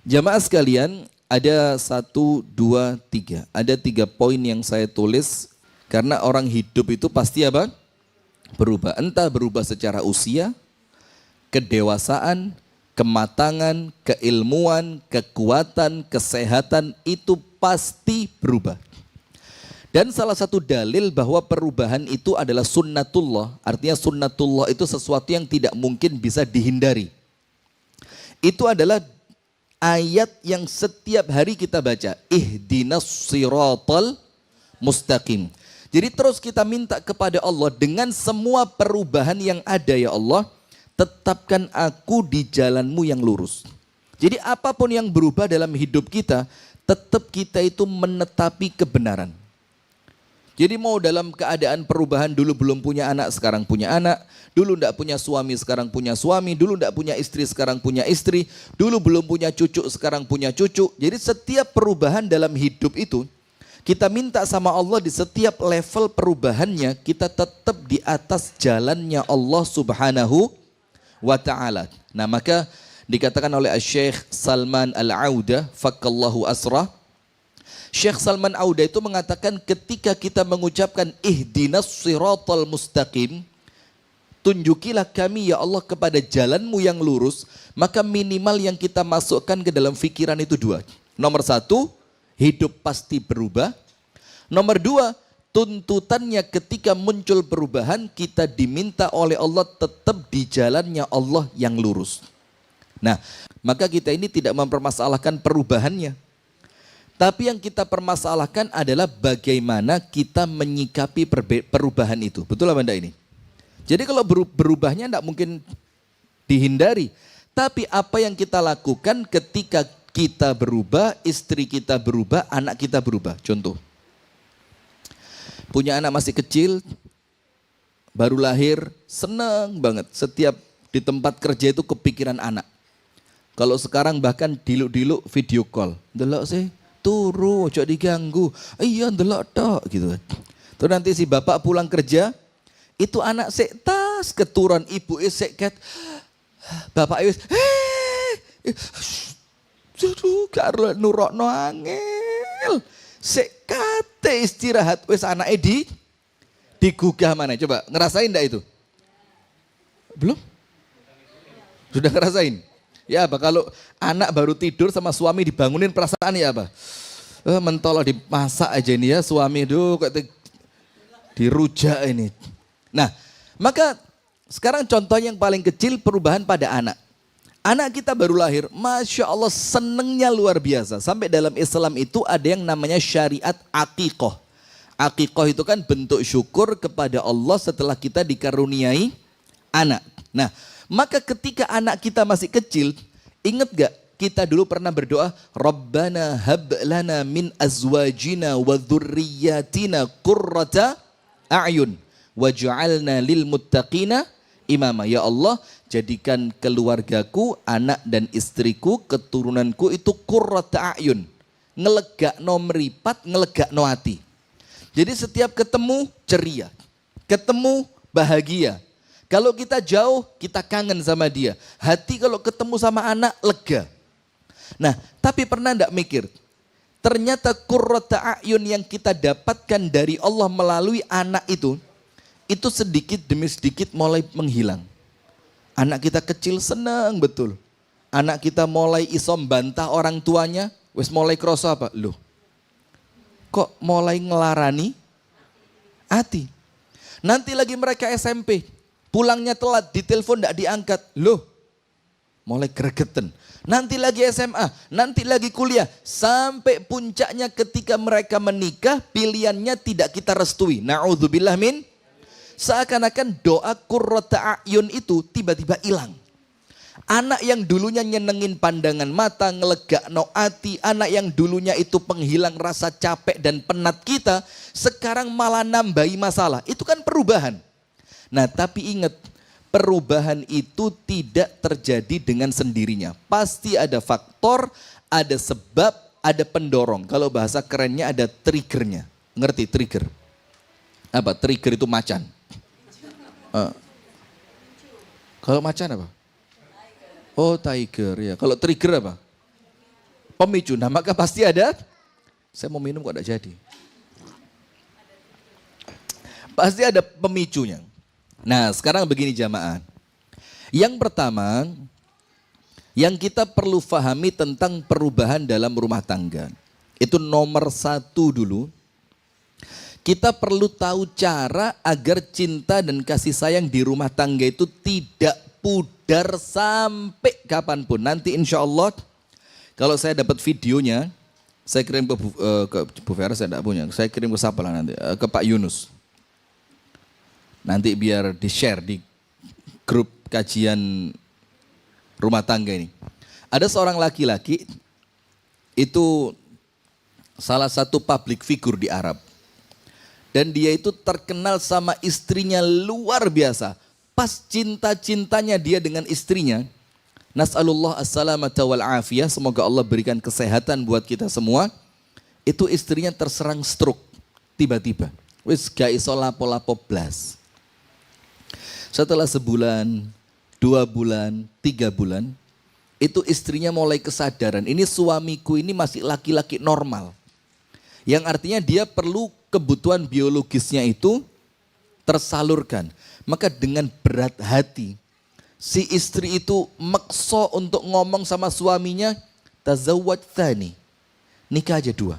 Jamaah sekalian, ada 1, 2, 3. Ada 3 poin yang saya tulis karena orang hidup itu pasti apa? Berubah. Entah berubah secara usia, kedewasaan, kematangan, keilmuan, kekuatan, kesehatan itu pasti berubah. Dan salah satu dalil bahwa perubahan itu adalah sunnatullah. Artinya sunnatullah itu sesuatu yang tidak mungkin bisa dihindari. Itu adalah ayat yang setiap hari kita baca. Ihdinas siratal mustaqim. Jadi terus kita minta kepada Allah dengan semua perubahan yang ada ya Allah. Tetapkan aku di jalanmu yang lurus. Jadi apapun yang berubah dalam hidup kita, tetap kita itu menetapi kebenaran. Jadi mau dalam keadaan perubahan, dulu belum punya anak, sekarang punya anak. Dulu tidak punya suami, sekarang punya suami. Dulu tidak punya istri, sekarang punya istri. Dulu belum punya cucu, sekarang punya cucu. Jadi setiap perubahan dalam hidup itu, kita minta sama Allah di setiap level perubahannya, kita tetap di atas jalannya Allah Subhanahu wa ta'ala. Nah maka dikatakan oleh Syekh Salman Al-Auda, fakallahu asrah. Syekh Salman Auda itu mengatakan ketika kita mengucapkan ihdinas siratal mustaqim, tunjukilah kami ya Allah kepada jalanmu yang lurus, maka minimal yang kita masukkan ke dalam fikiran itu 2. Nomor 1, hidup pasti berubah. Nomor 2, tuntutannya ketika muncul perubahan, kita diminta oleh Allah tetap di jalannya Allah yang lurus. Nah, maka kita ini tidak mempermasalahkan perubahannya. Tapi yang kita permasalahkan adalah bagaimana kita menyikapi perubahan itu. Betul apa enggak ini? Jadi kalau berubahnya enggak mungkin dihindari. Tapi apa yang kita lakukan ketika kita berubah, istri kita berubah, anak kita berubah. Contoh. Punya anak masih kecil, baru lahir, senang banget. Setiap di tempat kerja itu kepikiran anak. Kalau sekarang bahkan diluk-diluk video call. Delok sih. Turu, ojo diganggu. Iya, ndelok tok gitu. Terus nanti si bapak pulang kerja, itu anak sek tas keturun, ibu sek ket. Bapak wis aduh, karo nurokno angel. Sek kate istirahat wis anake digugah mana? Coba ngerasain enggak itu? Belum? Sudah ngerasain? Ya apa kalau anak baru tidur sama suami dibangunin perasaan ya apa? Mentol dimasak aja ini ya suami itu kayak dirujak ini. Nah maka sekarang contoh yang paling kecil perubahan pada anak. Anak kita baru lahir, Masya Allah senengnya luar biasa. Sampai dalam Islam itu ada yang namanya syariat aqiqah. Aqiqah itu kan bentuk syukur kepada Allah setelah kita dikaruniai anak. Nah maka ketika anak kita masih kecil, ingat gak kita dulu pernah berdoa, Rabbana hab lana min azwajina wa dhurriyyatina qurrata a'yun waj'alna lil muttaqina imama. Ya Allah, jadikan keluargaku, anak dan istriku, keturunanku itu qurrata a'yun. Ngelegakno meripat, ngelegakno hati. Jadi setiap ketemu ceria, ketemu bahagia. Kalau kita jauh, kita kangen sama dia. Hati kalau ketemu sama anak, lega. Nah, tapi pernah enggak mikir? Ternyata qurrata a'yun yang kita dapatkan dari Allah melalui anak itu sedikit demi sedikit mulai menghilang. Anak kita kecil senang betul. Anak kita mulai isom bantah orang tuanya, wis mulai kroso apa? Loh, kok mulai ngelarani hati? Nanti lagi mereka SMP. Pulangnya telat, ditelepon tidak diangkat. Loh, mulai gregetan. Nanti lagi SMA, nanti lagi kuliah. Sampai puncaknya ketika mereka menikah, pilihannya tidak kita restui. Na'udzubillah min. Seakan-akan doa qurrata a'yun itu tiba-tiba hilang. Anak yang dulunya nyenengin pandangan mata, ngelegakno hati. Anak yang dulunya itu penghilang rasa capek dan penat kita. Sekarang malah nambahi masalah. Itu kan perubahan. Nah tapi ingat, perubahan itu tidak terjadi dengan sendirinya. Pasti ada faktor, ada sebab, ada pendorong. Kalau bahasa kerennya ada triggernya. Ngerti trigger? Apa? Trigger itu macan. Kalau macan apa? Oh tiger ya. Kalau trigger apa? Pemicu. Nah maka pasti ada, saya mau minum kok tidak jadi. Pasti ada pemicunya. Nah sekarang begini jamaah. Yang pertama, yang kita perlu fahami tentang perubahan dalam rumah tangga. Itu nomor satu dulu. Kita perlu tahu cara agar cinta dan kasih sayang di rumah tangga itu tidak pudar sampai kapanpun. Nanti insya Allah kalau saya dapat videonya, saya kirim ke Bu Vera, saya tidak punya. Saya kirim ke siapa lah nanti? Ke Pak Yunus. Nanti biar di-share di grup kajian rumah tangga ini. Ada seorang laki-laki, itu salah satu public figure di Arab. Dan dia itu terkenal sama istrinya luar biasa. Pas cinta-cintanya dia dengan istrinya, nas'alullah as-salamata wal afiyah, semoga Allah berikan kesehatan buat kita semua. Itu istrinya terserang stroke tiba-tiba. Wis gak iso lapo-lapo blas. Setelah sebulan, 2 bulan, 3 bulan, itu istrinya mulai kesadaran, ini suamiku ini masih laki-laki normal. Yang artinya dia perlu kebutuhan biologisnya itu tersalurkan. Maka dengan berat hati, si istri itu makso untuk ngomong sama suaminya, tazawwaj tsani, nikah aja 2.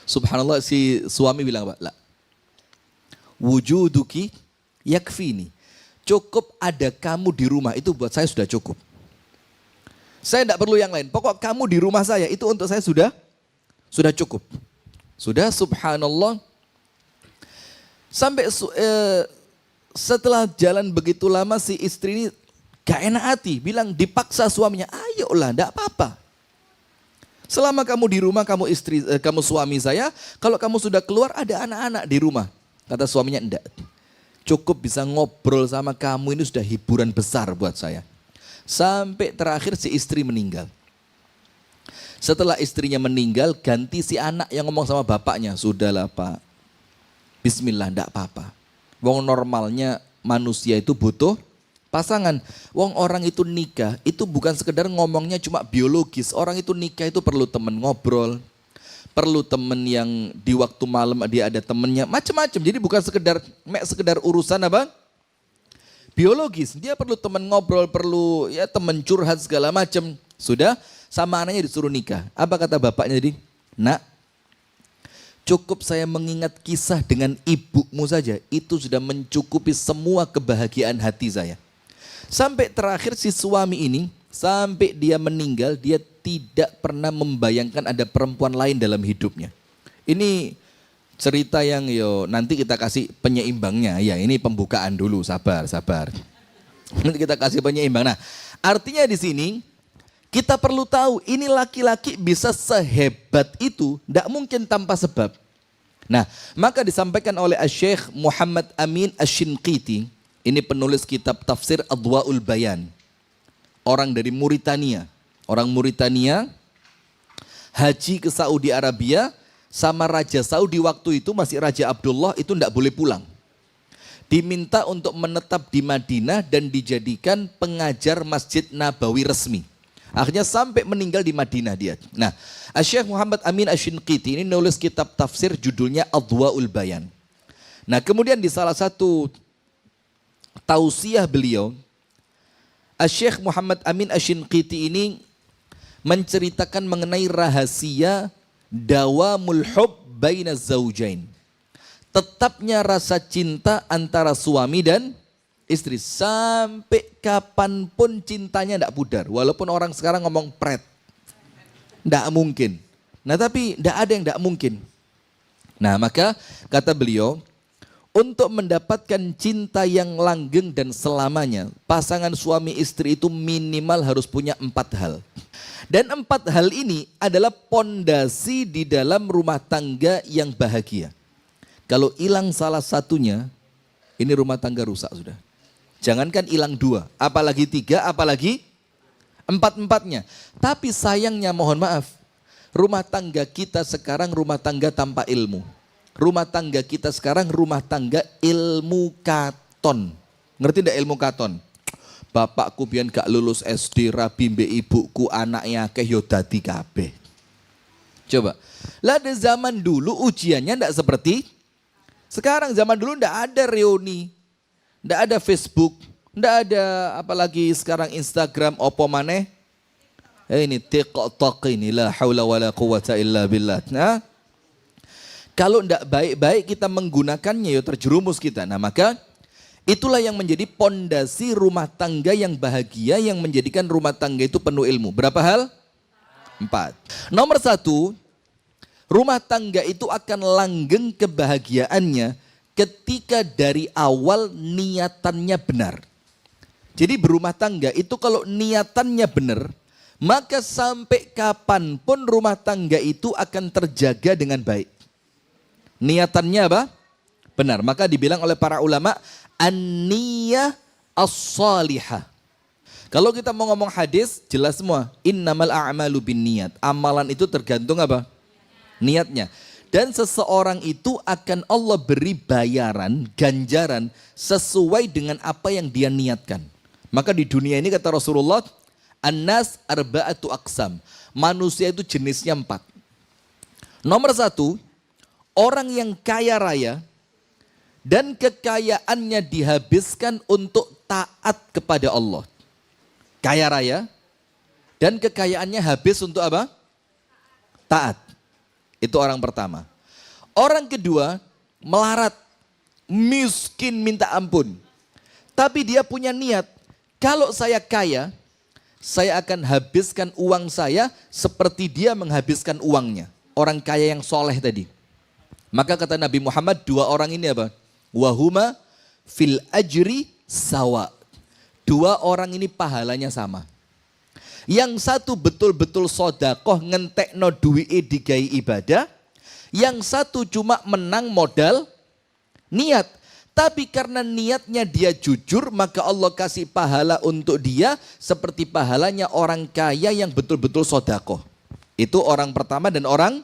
Subhanallah, si suami bilang, Pak, la, wujuduki yakfini, cukup ada kamu di rumah itu buat saya sudah cukup. Saya tidak perlu yang lain, pokok kamu di rumah saya itu untuk saya sudah cukup. Sudah, subhanallah. Sampai setelah jalan begitu lama si istri ini gak enak hati, bilang dipaksa suaminya, ayolah tidak apa-apa. Selama kamu di rumah, kamu suami saya, kalau kamu sudah keluar ada anak-anak di rumah. Kata suaminya, enggak. Cukup bisa ngobrol sama kamu ini sudah hiburan besar buat saya. Sampai terakhir si istri meninggal. Setelah istrinya meninggal, ganti si anak yang ngomong sama bapaknya. Sudahlah Pak, bismillah, enggak apa-apa. Wong normalnya manusia itu butuh pasangan. Wong orang itu nikah, itu bukan sekedar ngomongnya cuma biologis. Orang itu nikah itu perlu temen ngobrol. Perlu temen yang di waktu malam dia ada temennya, macam-macam. Jadi bukan sekedar urusan apa? Biologis. Dia perlu temen ngobrol, perlu ya temen curhat segala macam. Sudah, sama anaknya disuruh nikah. Apa kata bapaknya tadi? Nak, cukup saya mengingat kisah dengan ibumu saja, itu sudah mencukupi semua kebahagiaan hati saya. Sampai terakhir si suami ini, sampai dia meninggal, dia tidak pernah membayangkan ada perempuan lain dalam hidupnya. Ini cerita yang nanti kita kasih penyeimbangnya. Ya ini pembukaan dulu, sabar. Nanti kita kasih penyeimbang. Nah artinya di sini kita perlu tahu ini laki-laki bisa sehebat itu, tidak mungkin tanpa sebab. Nah maka disampaikan oleh Syekh Muhammad Amin Asy-Shinqiti, ini penulis kitab tafsir Adwaul Bayan. Orang dari Mauritania. Orang Mauritania haji ke Saudi Arabia sama Raja Saudi waktu itu masih Raja Abdullah itu tidak boleh pulang. Diminta untuk menetap di Madinah dan dijadikan pengajar Masjid Nabawi resmi. Akhirnya sampai meninggal di Madinah dia. Nah, Syekh Muhammad Amin Asy-Shinqiti ini nulis kitab tafsir judulnya Adwaul Bayan. Nah, kemudian di salah satu tausiah beliau, Syekh Muhammad Amin Asy-Shinqiti ini menceritakan mengenai rahasia dawamul hub baina zaujain. Tetapnya rasa cinta antara suami dan istri. Sampai kapanpun cintanya tidak pudar. Walaupun orang sekarang ngomong pret. Tidak mungkin. Nah tapi tidak ada yang tidak mungkin. Nah maka kata beliau, untuk mendapatkan cinta yang langgeng dan selamanya, pasangan suami istri itu minimal harus punya 4 hal. Dan 4 hal ini adalah pondasi di dalam rumah tangga yang bahagia. Kalau hilang salah satunya, ini rumah tangga rusak sudah. Jangankan hilang 2, apalagi 3, apalagi 4-empatnya. Tapi sayangnya mohon maaf, rumah tangga kita sekarang rumah tangga tanpa ilmu. Rumah tangga kita sekarang rumah tangga ilmu katon. Ngerti enggak ilmu katon? Bapakku biyen gak lulus SD, rabi mbek ibuku, anaknya akeh yo dadi kabeh. Coba. Lah di zaman dulu ujiannya ndak seperti sekarang. Zaman dulu ndak ada reuni, ndak ada Facebook, ndak ada apalagi sekarang Instagram, opo maneh. Ini TikTok ini, la haula wala quwata illa billah. Nah, kalau ndak baik-baik kita menggunakannya ya terjerumus kita. Nah maka itulah yang menjadi pondasi rumah tangga yang bahagia, yang menjadikan rumah tangga itu penuh ilmu. Berapa hal? 4. Nomor 1, rumah tangga itu akan langgeng kebahagiaannya ketika dari awal niatannya benar. Jadi berumah tangga itu kalau niatannya benar, maka sampai kapanpun rumah tangga itu akan terjaga dengan baik. Niatannya apa? Benar. Maka dibilang oleh para ulama, an-niyah as-salihah. Kalau kita mau ngomong hadis, jelas semua. Innamal a'malu binniyat. Amalan itu tergantung apa? Niatnya. Dan seseorang itu akan Allah beri bayaran, ganjaran sesuai dengan apa yang dia niatkan. Maka di dunia ini kata Rasulullah, An-nas arba'atu aqsam. Manusia itu jenisnya 4. Nomor 1, orang yang kaya raya dan kekayaannya dihabiskan untuk taat kepada Allah. Kaya raya dan kekayaannya habis untuk apa? Taat. Itu orang pertama. Orang kedua, melarat, miskin minta ampun. Tapi dia punya niat, kalau saya kaya, saya akan habiskan uang saya seperti dia menghabiskan uangnya. Orang kaya yang soleh tadi. Maka kata Nabi Muhammad, 2 orang ini apa? Wahuma fil ajri sawa. 2 orang ini pahalanya sama. Yang satu betul-betul sodakoh ngentekno duwike digai ibadah. Yang satu cuma menang modal niat. Tapi karena niatnya dia jujur, maka Allah kasih pahala untuk dia seperti pahalanya orang kaya yang betul-betul sodakoh. Itu orang pertama dan orang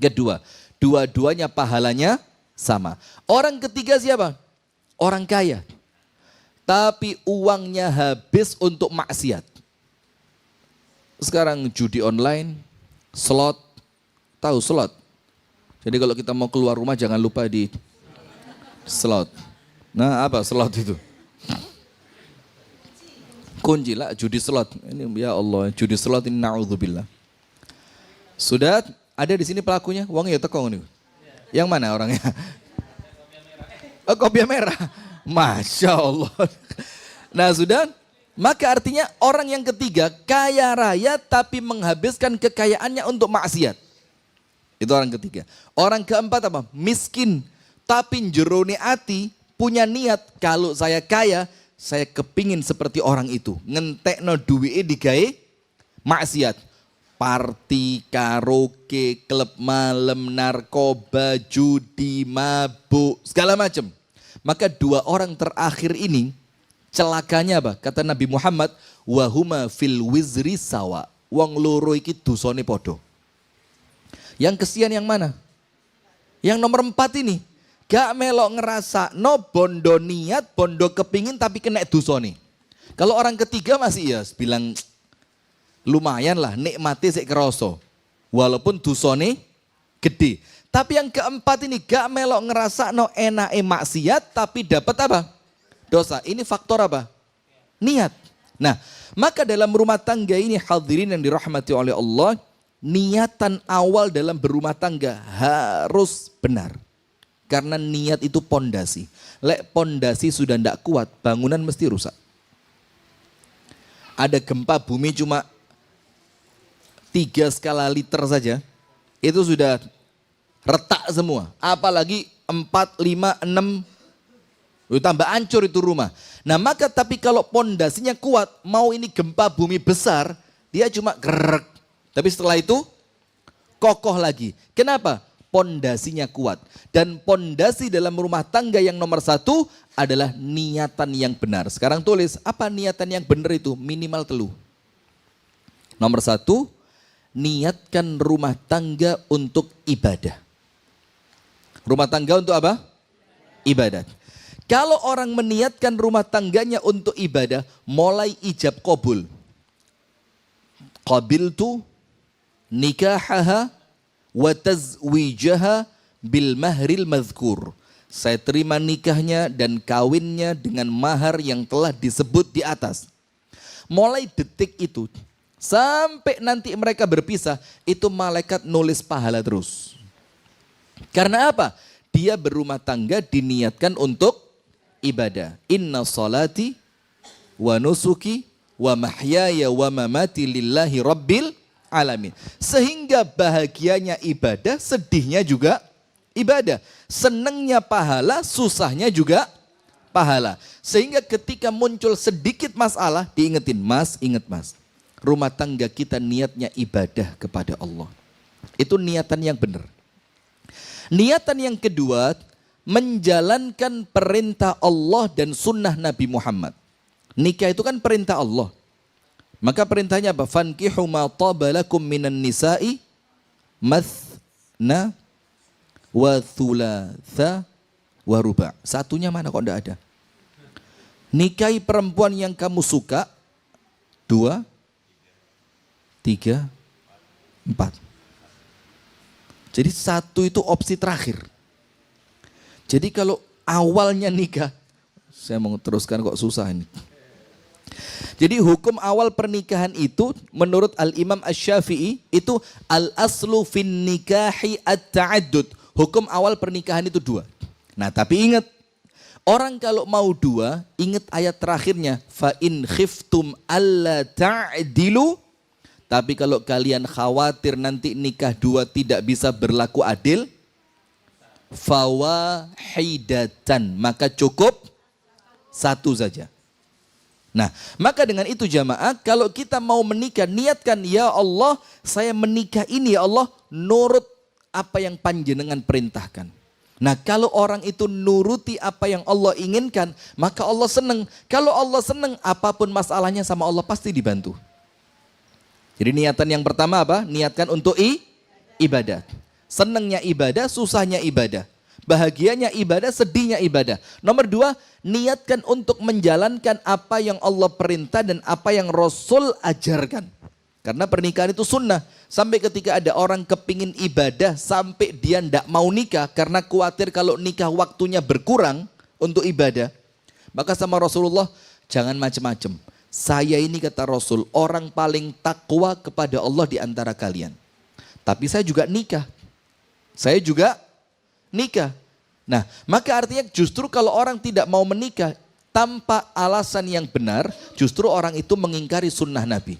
kedua. Dua-duanya pahalanya sama. Orang ketiga siapa? Orang kaya. Tapi uangnya habis untuk maksiat. Sekarang judi online, slot, tahu slot? Jadi kalau kita mau keluar rumah jangan lupa di slot. Nah apa slot itu? Kunci lah judi slot. Ini ya Allah, judi slot ini na'udzubillah. Sudah ada di sini pelakunya? Uangnya ya teko nih. Yang mana orangnya? Oh, kopiah merah. Masya Allah. Nah sudah, maka artinya orang yang ketiga kaya raya tapi menghabiskan kekayaannya untuk maksiat. Itu orang ketiga. Orang keempat apa? Miskin. Tapi jerone ati punya niat, kalau saya kaya, saya kepingin seperti orang itu. Ngentekno duwike digawe maksiat. Party, karaoke, klub malam, narkoba, judi, mabuk, segala macam. Maka 2 orang terakhir ini celakanya apa? Kata Nabi Muhammad, wahuma fil wizri sawa. Wong loro iki dosane podo. Yang kesian yang mana? Yang nomor 4 ini. Gak melok ngerasa, no bondo niat, bondo kepingin tapi kena dosane. Kalau orang ketiga masih ya bilang lumayan lah, nikmati sik keroso. Walaupun dosane gede. Tapi yang keempat ini gak melok ngerasa no enake maksiat tapi dapat apa? Dosa. Ini faktor apa? Niat. Nah, maka dalam rumah tangga ini hadirin yang dirahmati oleh Allah, niatan awal dalam berumah tangga harus benar. Karena niat itu pondasi. Lek pondasi sudah tidak kuat, bangunan mesti rusak. Ada gempa bumi cuma 3 skala liter saja, itu sudah retak semua. Apalagi 4, 5, 6, tambah hancur itu rumah. Nah maka tapi kalau pondasinya kuat, mau ini gempa bumi besar, dia cuma gerek. Tapi setelah itu kokoh lagi. Kenapa? Pondasinya kuat. Dan pondasi dalam rumah tangga yang nomor 1 adalah niatan yang benar. Sekarang tulis, apa niatan yang benar itu? Minimal telu. Nomor 1, niatkan rumah tangga untuk ibadah. Rumah tangga untuk apa? Ibadat. Kalau orang meniatkan rumah tangganya untuk ibadah, mulai ijab qabul. Qabiltu nikahaha wa tazwijaha bil mahril mazkur. Saya terima nikahnya dan kawinnya dengan mahar yang telah disebut di atas. Mulai detik itu sampai nanti mereka berpisah, itu malaikat nulis pahala terus. Karena apa? Dia berumah tangga diniatkan untuk ibadah. Inna salati wa nusuki wa mahyaya wa mamati lillahi rabbil alamin. Sehingga bahagianya ibadah, sedihnya juga ibadah. Senangnya pahala, susahnya juga pahala. Sehingga ketika muncul sedikit masalah, diingetin, mas, ingat mas, rumah tangga kita niatnya ibadah kepada Allah. Itu niatan yang benar. Niatan yang kedua, menjalankan perintah Allah dan sunnah Nabi Muhammad. Nikah itu kan perintah Allah. Maka perintahnya apa? Fankihu ma taba lakum minan nisa'i mathna wa thulatha wa ruba'. Satunya mana kok enggak ada? Nikahi perempuan yang kamu suka 2, 3, 4. Jadi satu itu opsi terakhir. Jadi kalau awalnya nikah, saya mau teruskan kok susah ini. Jadi hukum awal pernikahan itu menurut Al-Imam Asy-Syafi'i itu al-aslu fin nikahi at-ta'addud. Hukum awal pernikahan itu 2. Nah tapi ingat, orang kalau mau 2, ingat ayat terakhirnya. Fa in khiftum alla ta'dilu. Tapi kalau kalian khawatir nanti nikah 2 tidak bisa berlaku adil, fawahidatan, maka cukup 1 saja. Nah, maka dengan itu jamaah, kalau kita mau menikah, niatkan, ya Allah, saya menikah ini ya Allah, nurut apa yang panjenengan perintahkan. Nah, kalau orang itu nuruti apa yang Allah inginkan, maka Allah senang. Kalau Allah senang, apapun masalahnya sama Allah pasti dibantu. Jadi niatan yang pertama apa? Niatkan untuk ibadah. Senangnya ibadah, susahnya ibadah. Bahagianya ibadah, sedihnya ibadah. Nomor 2, niatkan untuk menjalankan apa yang Allah perintah dan apa yang Rasul ajarkan. Karena pernikahan itu sunnah. Sampai ketika ada orang kepingin ibadah sampai dia tidak mau nikah karena khawatir kalau nikah waktunya berkurang untuk ibadah. Maka sama Rasulullah, jangan macam-macam. Saya ini kata Rasul, orang paling takwa kepada Allah di antara kalian. Tapi saya juga nikah. Saya juga nikah. Nah, maka artinya justru kalau orang tidak mau menikah tanpa alasan yang benar, justru orang itu mengingkari sunnah Nabi.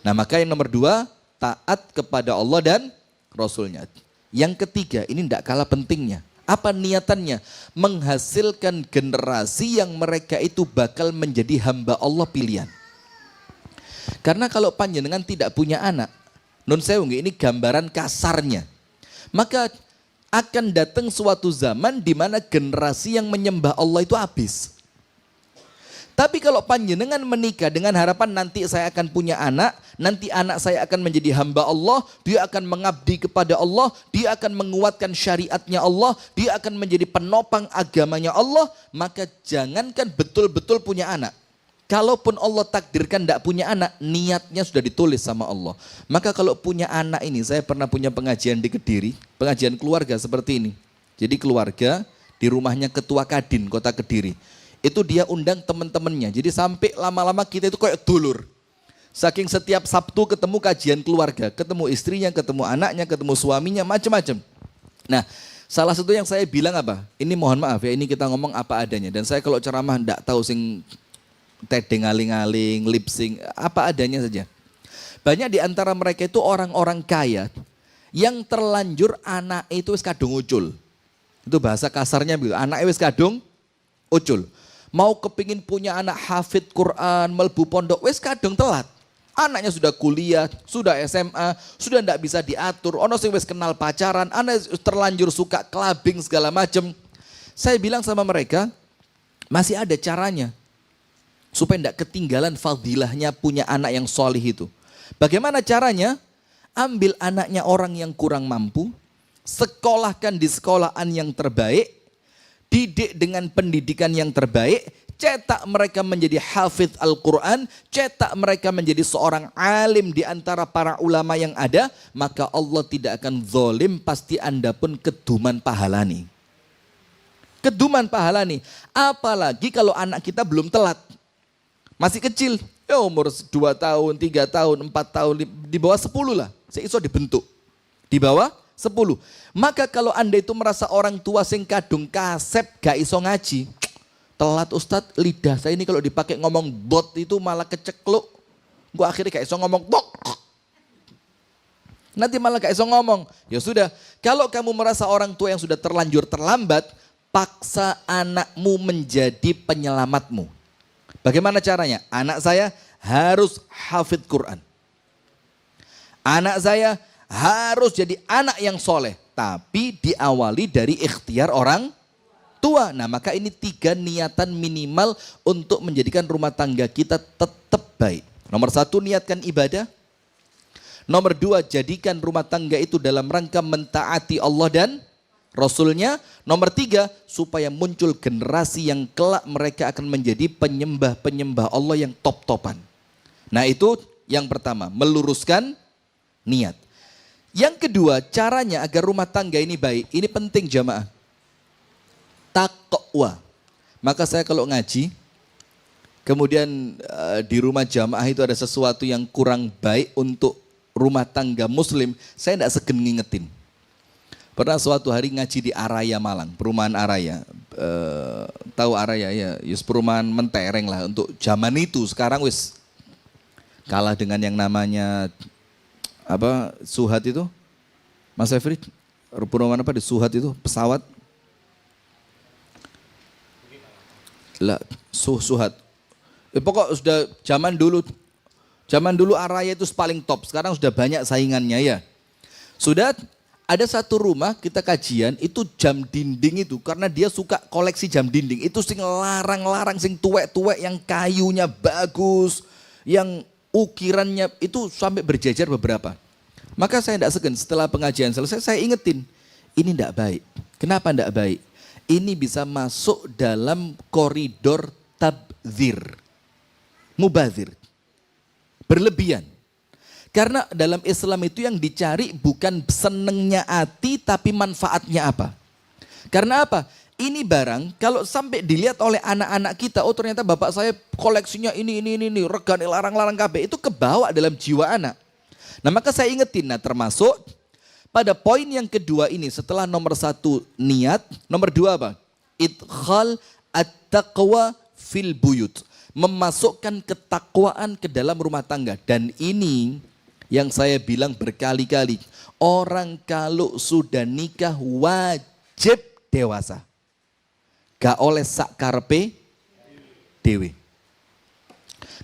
Nah, maka yang nomor 2, taat kepada Allah dan Rasulnya. Yang ketiga, ini tidak kalah pentingnya. Apa niatannya? Menghasilkan generasi yang mereka itu bakal menjadi hamba Allah pilihan. Karena kalau panjenengan tidak punya anak, nun sewu ini gambaran kasarnya. Maka akan datang suatu zaman di mana generasi yang menyembah Allah itu habis. Tapi kalau panjenengan menikah dengan harapan nanti saya akan punya anak, nanti anak saya akan menjadi hamba Allah, dia akan mengabdi kepada Allah, dia akan menguatkan syariatnya Allah, dia akan menjadi penopang agamanya Allah, maka jangankan betul-betul punya anak. Kalaupun Allah takdirkan tidak punya anak, niatnya sudah ditulis sama Allah. Maka kalau punya anak ini, saya pernah punya pengajian di Kediri, pengajian keluarga seperti ini. Jadi keluarga di rumahnya Ketua Kadin Kota Kediri. Itu dia undang teman-temannya. Jadi sampai lama-lama kita itu kayak dulur. Saking setiap Sabtu ketemu kajian keluarga, ketemu istrinya, ketemu anaknya, ketemu suaminya, macam-macam. Nah, salah satu yang saya bilang apa? Ini mohon maaf ya, ini kita ngomong apa adanya. Dan saya kalau ceramah enggak tahu sing tedeng aling-aling, lip sync, apa adanya saja. Banyak di antara mereka itu orang-orang kaya yang terlanjur anak itu wis kadung ucul. Itu bahasa kasarnya begitu, anak wis kadung ucul. Mau kepingin punya anak hafid Quran, melbu pondok, wis kadung telat. Anaknya sudah kuliah, sudah SMA, sudah tidak bisa diatur. Ono sing wis kenal pacaran, anak terlanjur suka clubbing segala macam. Saya bilang sama mereka, masih ada caranya supaya tidak ketinggalan fadilahnya punya anak yang solih itu. Bagaimana caranya? Ambil anaknya orang yang kurang mampu, sekolahkan di sekolahan yang terbaik, didik dengan pendidikan yang terbaik, cetak mereka menjadi hafidh Al-Quran, cetak mereka menjadi seorang alim di antara para ulama yang ada, maka Allah tidak akan zalim, pasti Anda pun keduman pahala nih. Keduman pahala nih. Apalagi kalau anak kita belum telat. Masih kecil, ya umur 2 tahun, 3 tahun, 4 tahun, di bawah 10 lah. Seiso dibentuk. Di bawah 10. Maka kalau Anda itu merasa orang tua sing kadung kasep gak iso ngaji, telat Ustadz, lidah saya ini kalau dipakai ngomong bot itu malah kecekluk. Gue akhirnya gak iso ngomong bot. Nanti malah gak iso ngomong. Ya sudah, kalau kamu merasa orang tua yang sudah terlanjur terlambat, paksa anakmu menjadi penyelamatmu. Bagaimana caranya? Anak saya harus hafidh Quran. Anak saya harus jadi anak yang soleh. Tapi diawali dari ikhtiar orang tua. Nah maka ini 3 niatan minimal untuk menjadikan rumah tangga kita tetap baik. Nomor 1, niatkan ibadah. Nomor 2, jadikan rumah tangga itu dalam rangka mentaati Allah dan Rasulnya. Nomor 3, supaya muncul generasi yang kelak mereka akan menjadi penyembah-penyembah Allah yang top-topan. Nah itu yang pertama, meluruskan niat. Yang kedua, caranya agar rumah tangga ini baik, ini penting jamaah. Taqwa. Maka saya kalau ngaji, kemudian di rumah jamaah itu ada sesuatu yang kurang baik untuk rumah tangga muslim, saya tidak segen ngingetin. Pernah suatu hari ngaji di Araya Malang, perumahan Araya. Tahu Araya ya, perumahan mentereng lah untuk zaman itu. Sekarang wis kalah dengan yang namanya apa Suhat itu. Mas Efri, perumahan apa di Suhat itu, pesawat? Lah, Suhat. Pokok sudah zaman dulu Araya itu paling top. Sekarang sudah banyak saingannya ya. Sudah ada satu rumah kita kajian itu jam dinding itu karena dia suka koleksi jam dinding. Itu sing larang-larang, sing tuwek-tuwek yang kayunya bagus, yang ukirannya itu sampai berjejer beberapa. Maka saya tidak segan setelah pengajian selesai saya ingetin, ini tidak baik. Kenapa tidak baik? Ini bisa masuk dalam koridor tabdzir, mubadzir, berlebihan. Karena dalam Islam itu yang dicari bukan senengnya hati tapi manfaatnya apa. Karena apa? Ini barang kalau sampai dilihat oleh anak-anak kita, oh ternyata bapak saya koleksinya ini, regane larang-larang KB, itu kebawa dalam jiwa anak. Nah maka saya ingetin, nah termasuk pada poin yang kedua ini setelah nomor 1 niat, nomor 2 apa? Idkhal at-taqwa fil buyut. Memasukkan ketakwaan ke dalam rumah tangga. Dan ini yang saya bilang berkali-kali, orang kalau sudah nikah wajib dewasa. Gak oleh sak karepe dewe.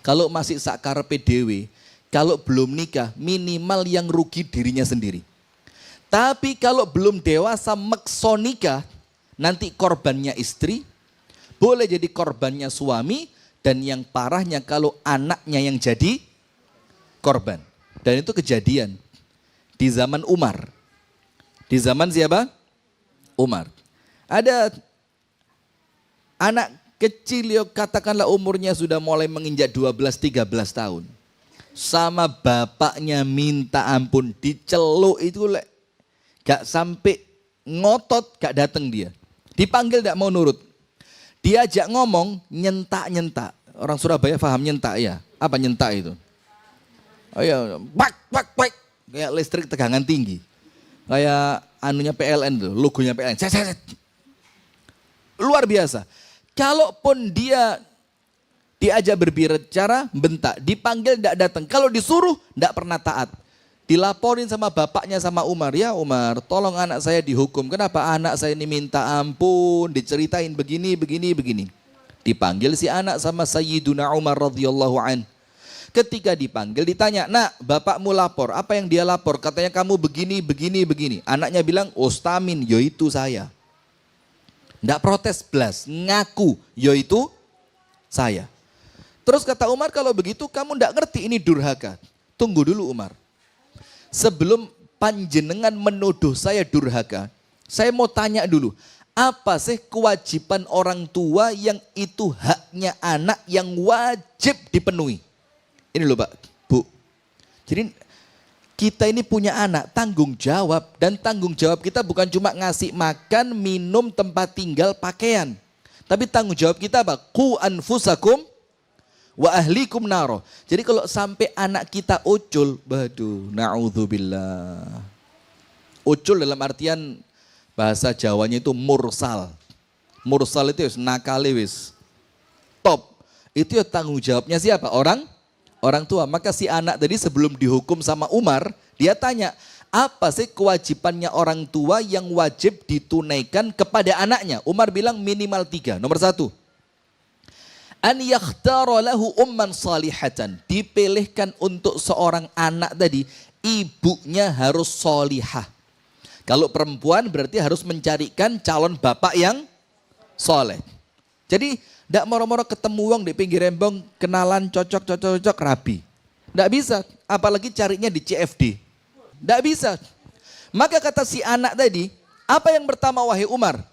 Kalau masih sak karepe dewe, kalau belum nikah minimal yang rugi dirinya sendiri. Tapi kalau belum dewasa mekso nikah, nanti korbannya istri, boleh jadi korbannya suami, dan yang parahnya kalau anaknya yang jadi korban. Dan itu kejadian di zaman Umar. Di zaman siapa? Umar. Ada anak kecil, katakanlah umurnya sudah mulai menginjak 12-13 tahun. Sama bapaknya minta ampun, diceluk itu gak sampai ngotot, gak datang dia. Dipanggil gak mau nurut. Diajak ngomong, nyentak-nyentak. Orang Surabaya paham nyentak ya? Apa nyentak itu? Oh ya, bak. Kayak listrik tegangan tinggi. Kayak anunya PLN tuh, logonya PLN. Luar biasa. Kalaupun dia diajak berbicara, bentak. Dipanggil tidak datang. Kalau disuruh, tidak pernah taat. Dilaporin sama bapaknya sama Umar. Ya Umar, tolong anak saya dihukum. Kenapa anak saya ini minta ampun, diceritain begini. Dipanggil si anak sama Sayyiduna Umar radhiyallahu an. Ketika dipanggil ditanya, nak bapakmu lapor, apa yang dia lapor? Katanya kamu begini. Anaknya bilang, Ustamin, yaitu saya. Nggak protes belas, ngaku, yaitu saya. Terus kata Umar, kalau begitu kamu nggak ngerti ini durhaka. Tunggu dulu Umar. Sebelum panjenengan menuduh saya durhaka, saya mau tanya dulu, Apa sih kewajiban orang tua yang itu haknya anak yang wajib dipenuhi? Ini loh Pak, Bu. Jadi kita ini punya anak, tanggung jawab. Dan tanggung jawab kita bukan cuma ngasih makan, minum, tempat tinggal, pakaian. Tapi tanggung jawab kita apa? Qu anfusakum wa ahlikum naro. Jadi kalau sampai anak kita ucul, waduh, na'udzubillah. Ucul dalam artian bahasa Jawanya itu mursal. Mursal itu nakale wis. Top. Itu ya tanggung jawabnya siapa? Orang tua. Maka si anak tadi sebelum dihukum sama Umar, dia tanya, apa sih kewajibannya orang tua yang wajib ditunaikan kepada anaknya? Umar bilang minimal 3. Nomor 1. An yakhtara lahu umman salihatan. Dipilihkan untuk seorang anak tadi, ibunya harus solihah. Kalau perempuan berarti harus mencarikan calon bapak yang soleh. Jadi tidak moro-moro ketemu wong di pinggir rembong, kenalan cocok rabi. Tidak bisa, apalagi carinya di CFD. Tidak bisa. Maka kata si anak tadi, apa yang pertama wahai Umar?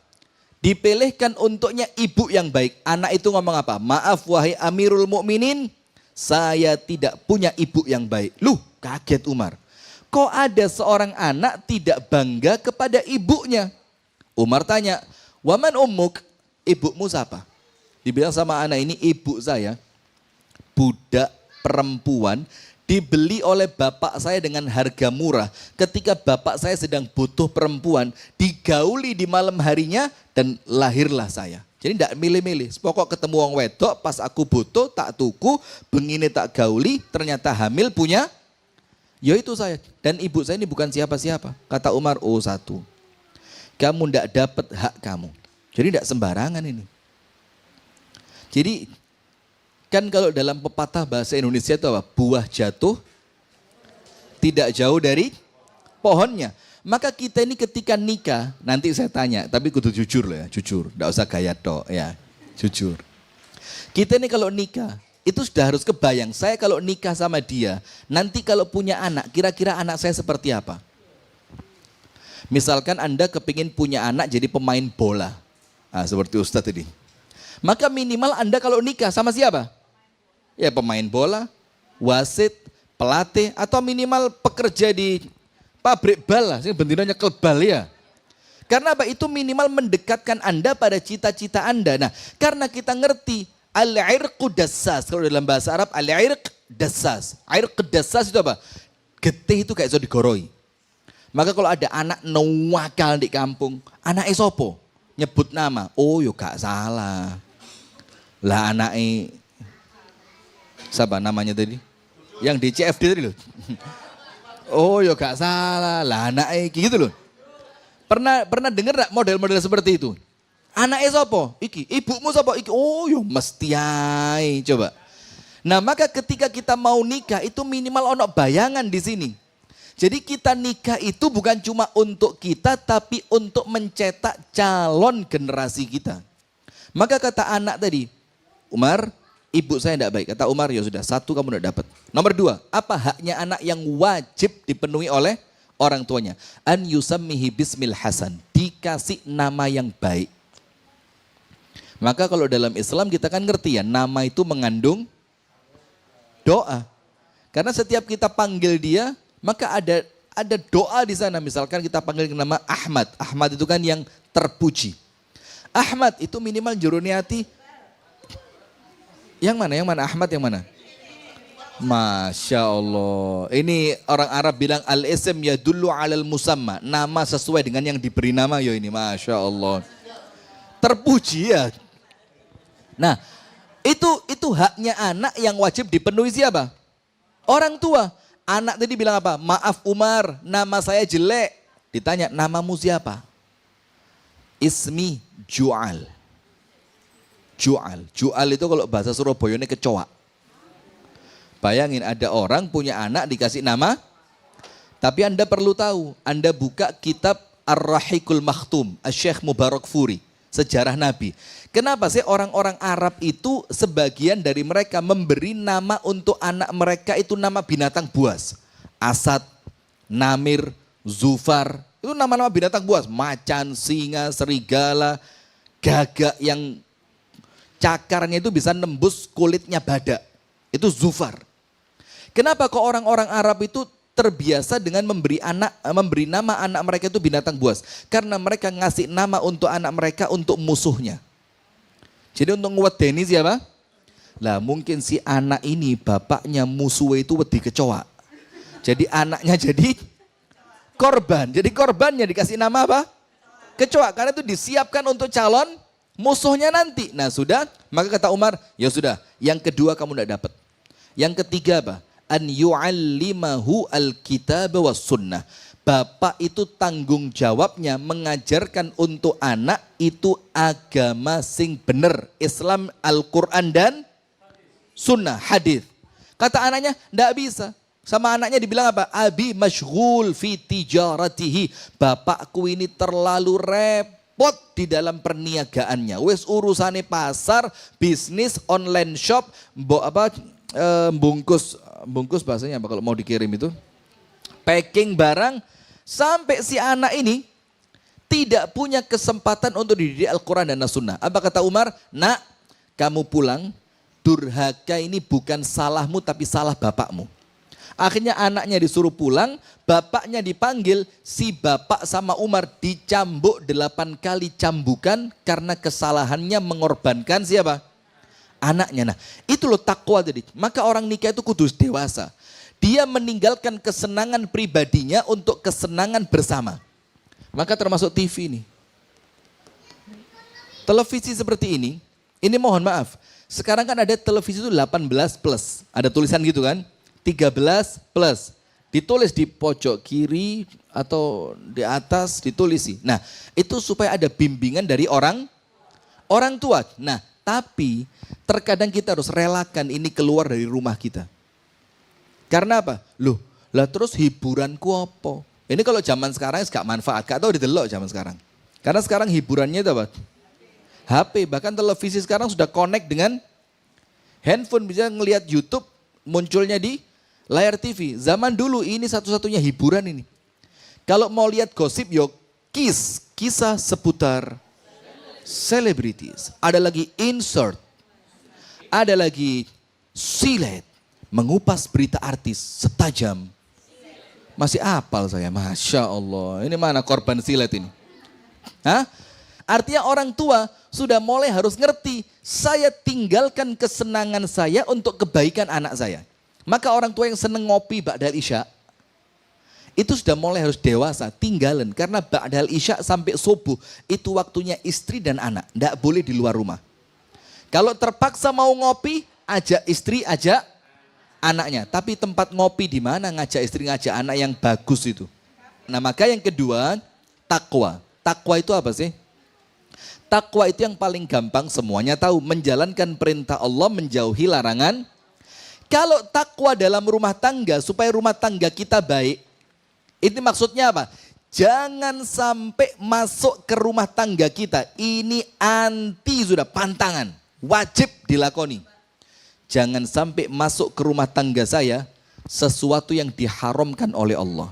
Dipilihkan untuknya ibu yang baik. Anak itu ngomong apa? Maaf wahai Amirul Mukminin, saya tidak punya ibu yang baik. Loh, kaget Umar. Kok ada seorang anak tidak bangga kepada ibunya? Umar tanya, waman ummuk, ibumu siapa? Dibilang sama anak ini, ibu saya budak perempuan dibeli oleh bapak saya dengan harga murah. Ketika bapak saya sedang butuh perempuan, digauli di malam harinya dan lahirlah saya. Jadi tidak milih-milih, pokok ketemu wong wedok, pas aku butuh tak tuku, bengine tak gauli, ternyata hamil punya. Ya itu saya, dan ibu saya ini bukan siapa-siapa. Kata Umar, oh 1. Kamu tidak dapat hak kamu. Jadi tidak sembarangan ini. Jadi kan kalau dalam pepatah bahasa Indonesia itu apa? Buah jatuh tidak jauh dari pohonnya. Maka kita ini ketika nikah, nanti saya tanya, tapi kudu jujur loh ya, jujur. Tidak usah gaya tok ya, jujur. Kita ini kalau nikah, itu sudah harus kebayang, saya kalau nikah sama dia, nanti kalau punya anak, kira-kira anak saya seperti apa? Misalkan Anda kepingin punya anak jadi pemain bola. Nah, seperti Ustadz ini. Maka minimal Anda kalau nikah sama siapa? Ya pemain bola, wasit, pelatih, atau minimal pekerja di pabrik bal lah. Bentinanya klub bal ya. Karena apa? Itu minimal mendekatkan Anda pada cita-cita Anda. Nah, karena kita ngerti, al-irqu dassas. Kalau dalam bahasa Arab, al-irq dassas. Irq dassas itu apa? Getih itu kayak so digoroi. Maka kalau ada anak nawakal di kampung, anak sopo nyebut nama. Oh yo gak salah. Lah anaknya, siapa namanya tadi? Yang di CFD tadi loh. Oh yo gak salah. Lah anaknya gitu loh. Pernah dengar gak model-model seperti itu? Anaknya sopo? Iki. Ibumu sopo? Iki. Oh yo mesti ae. Coba. Nah maka ketika kita mau nikah itu minimal ono bayangan di sini. Jadi kita nikah itu bukan cuma untuk kita tapi untuk mencetak calon generasi kita. Maka kata anak tadi, Umar, ibu saya tidak baik. Kata Umar, ya sudah 1 kamu tidak dapat. Nomor 2, apa haknya anak yang wajib dipenuhi oleh orang tuanya? An yusammihi bismil hasan, dikasih nama yang baik. Maka kalau dalam Islam kita kan ngerti ya, nama itu mengandung doa. Karena setiap kita panggil dia, maka ada doa di sana. Misalkan kita panggil nama Ahmad. Ahmad itu kan yang terpuji. Ahmad itu minimal juruniati. Yang mana? Yang mana? Ahmad yang mana? Masya Allah. Ini orang Arab bilang al-ism yadullu alal musamma. Nama sesuai dengan yang diberi nama. Yo ini Masya Allah. Terpuji ya. Nah itu haknya anak yang wajib dipenuhi siapa? Orang tua. Anak tadi bilang apa? Maaf Umar, nama saya jelek. Ditanya, namamu siapa? Ismi Ju'al. Ju'al. Ju'al itu kalau bahasa Surabaya ini kecoa. Bayangin ada orang punya anak dikasih nama. Tapi Anda perlu tahu, Anda buka kitab Ar-Rahiqul Makhtum, Syekh Mubarak Furi. Sejarah Nabi. Kenapa sih orang-orang Arab itu sebagian dari mereka memberi nama untuk anak mereka itu nama binatang buas. Asad, Namir, Zufar, Itu nama-nama binatang buas. Macan, singa, serigala, gagak yang cakarnya itu bisa nembus kulitnya badak. Itu zufar. Kenapa kok orang-orang Arab itu terbiasa dengan memberi nama anak mereka itu binatang buas? Karena mereka ngasih nama untuk anak mereka untuk musuhnya. Jadi untuk ngewedeni siapa? Lah mungkin si anak ini bapaknya musuhnya itu wedi kecoa. Jadi anaknya jadi korban. Jadi korbannya dikasih nama apa? Kecoa. Karena itu disiapkan untuk calon musuhnya nanti. Nah sudah, maka kata Umar, ya sudah. Yang kedua kamu tidak dapat. Yang ketiga apa? An yu'allimahu al-kitab was sunnah. Bapak itu tanggung jawabnya mengajarkan untuk anak itu agama sing bener. Islam, Al-Quran dan sunnah, hadis. Kata anaknya, tidak bisa. Sama anaknya dibilang apa? Abi masyghul fi tijaratihi. Bapakku ini terlalu repot di dalam perniagaannya. Wes urusane pasar, bisnis, online shop, bungkus bahasanya apa kalau mau dikirim itu? Packing barang. Sampai si anak ini tidak punya kesempatan untuk dididik Al-Quran dan As-Sunnah. Apa kata Umar? Nak, kamu pulang, durhaka ini bukan salahmu tapi salah bapakmu. Akhirnya anaknya disuruh pulang, bapaknya dipanggil, si bapak sama Umar dicambuk 8 kali cambukan karena kesalahannya mengorbankan siapa? Anaknya. Nah itu loh takwa jadi. Maka orang nikah itu kudus dewasa. Dia meninggalkan kesenangan pribadinya untuk kesenangan bersama. Maka termasuk TV ini. Televisi seperti ini mohon maaf. Sekarang kan ada televisi itu 18 plus. Ada tulisan gitu kan? 13 plus. Ditulis di pojok kiri atau di atas ditulisi. Nah itu supaya ada bimbingan dari orang tua. Nah tapi terkadang kita harus relakan ini keluar dari rumah kita. Karena apa? Loh, lah terus hiburanku apa? Ini kalau zaman sekarang gak manfaat, gak tahu didelok zaman sekarang. Karena sekarang hiburannya itu apa? HP, bahkan televisi sekarang sudah connect dengan handphone, bisa ngelihat YouTube munculnya di layar TV. Zaman dulu ini satu-satunya hiburan ini. Kalau mau lihat gosip, yuk kisah seputar selebritis. Ada lagi insert, ada lagi silet. Mengupas berita artis setajam. Masih apal saya, Masya Allah. Ini mana korban silet ini? Hah? Artinya orang tua sudah mulai harus ngerti. Saya tinggalkan kesenangan saya untuk kebaikan anak saya. Maka orang tua yang seneng ngopi ba'dal isya, itu sudah mulai harus dewasa, tinggalan. Karena ba'dal isya sampai subuh, itu waktunya istri dan anak. Tidak boleh di luar rumah. Kalau terpaksa mau ngopi, ajak istri, ajak anaknya. Tapi tempat ngopi di mana ngajak istri, ngajak anak yang bagus itu. Nah maka yang kedua, takwa. Takwa itu apa sih? Takwa itu yang paling gampang semuanya tahu. Menjalankan perintah Allah, menjauhi larangan. Kalau takwa dalam rumah tangga, supaya rumah tangga kita baik. Ini maksudnya apa? Jangan sampai masuk ke rumah tangga kita. Ini anti sudah pantangan. Wajib dilakoni. Jangan sampai masuk ke rumah tangga saya sesuatu yang diharamkan oleh Allah.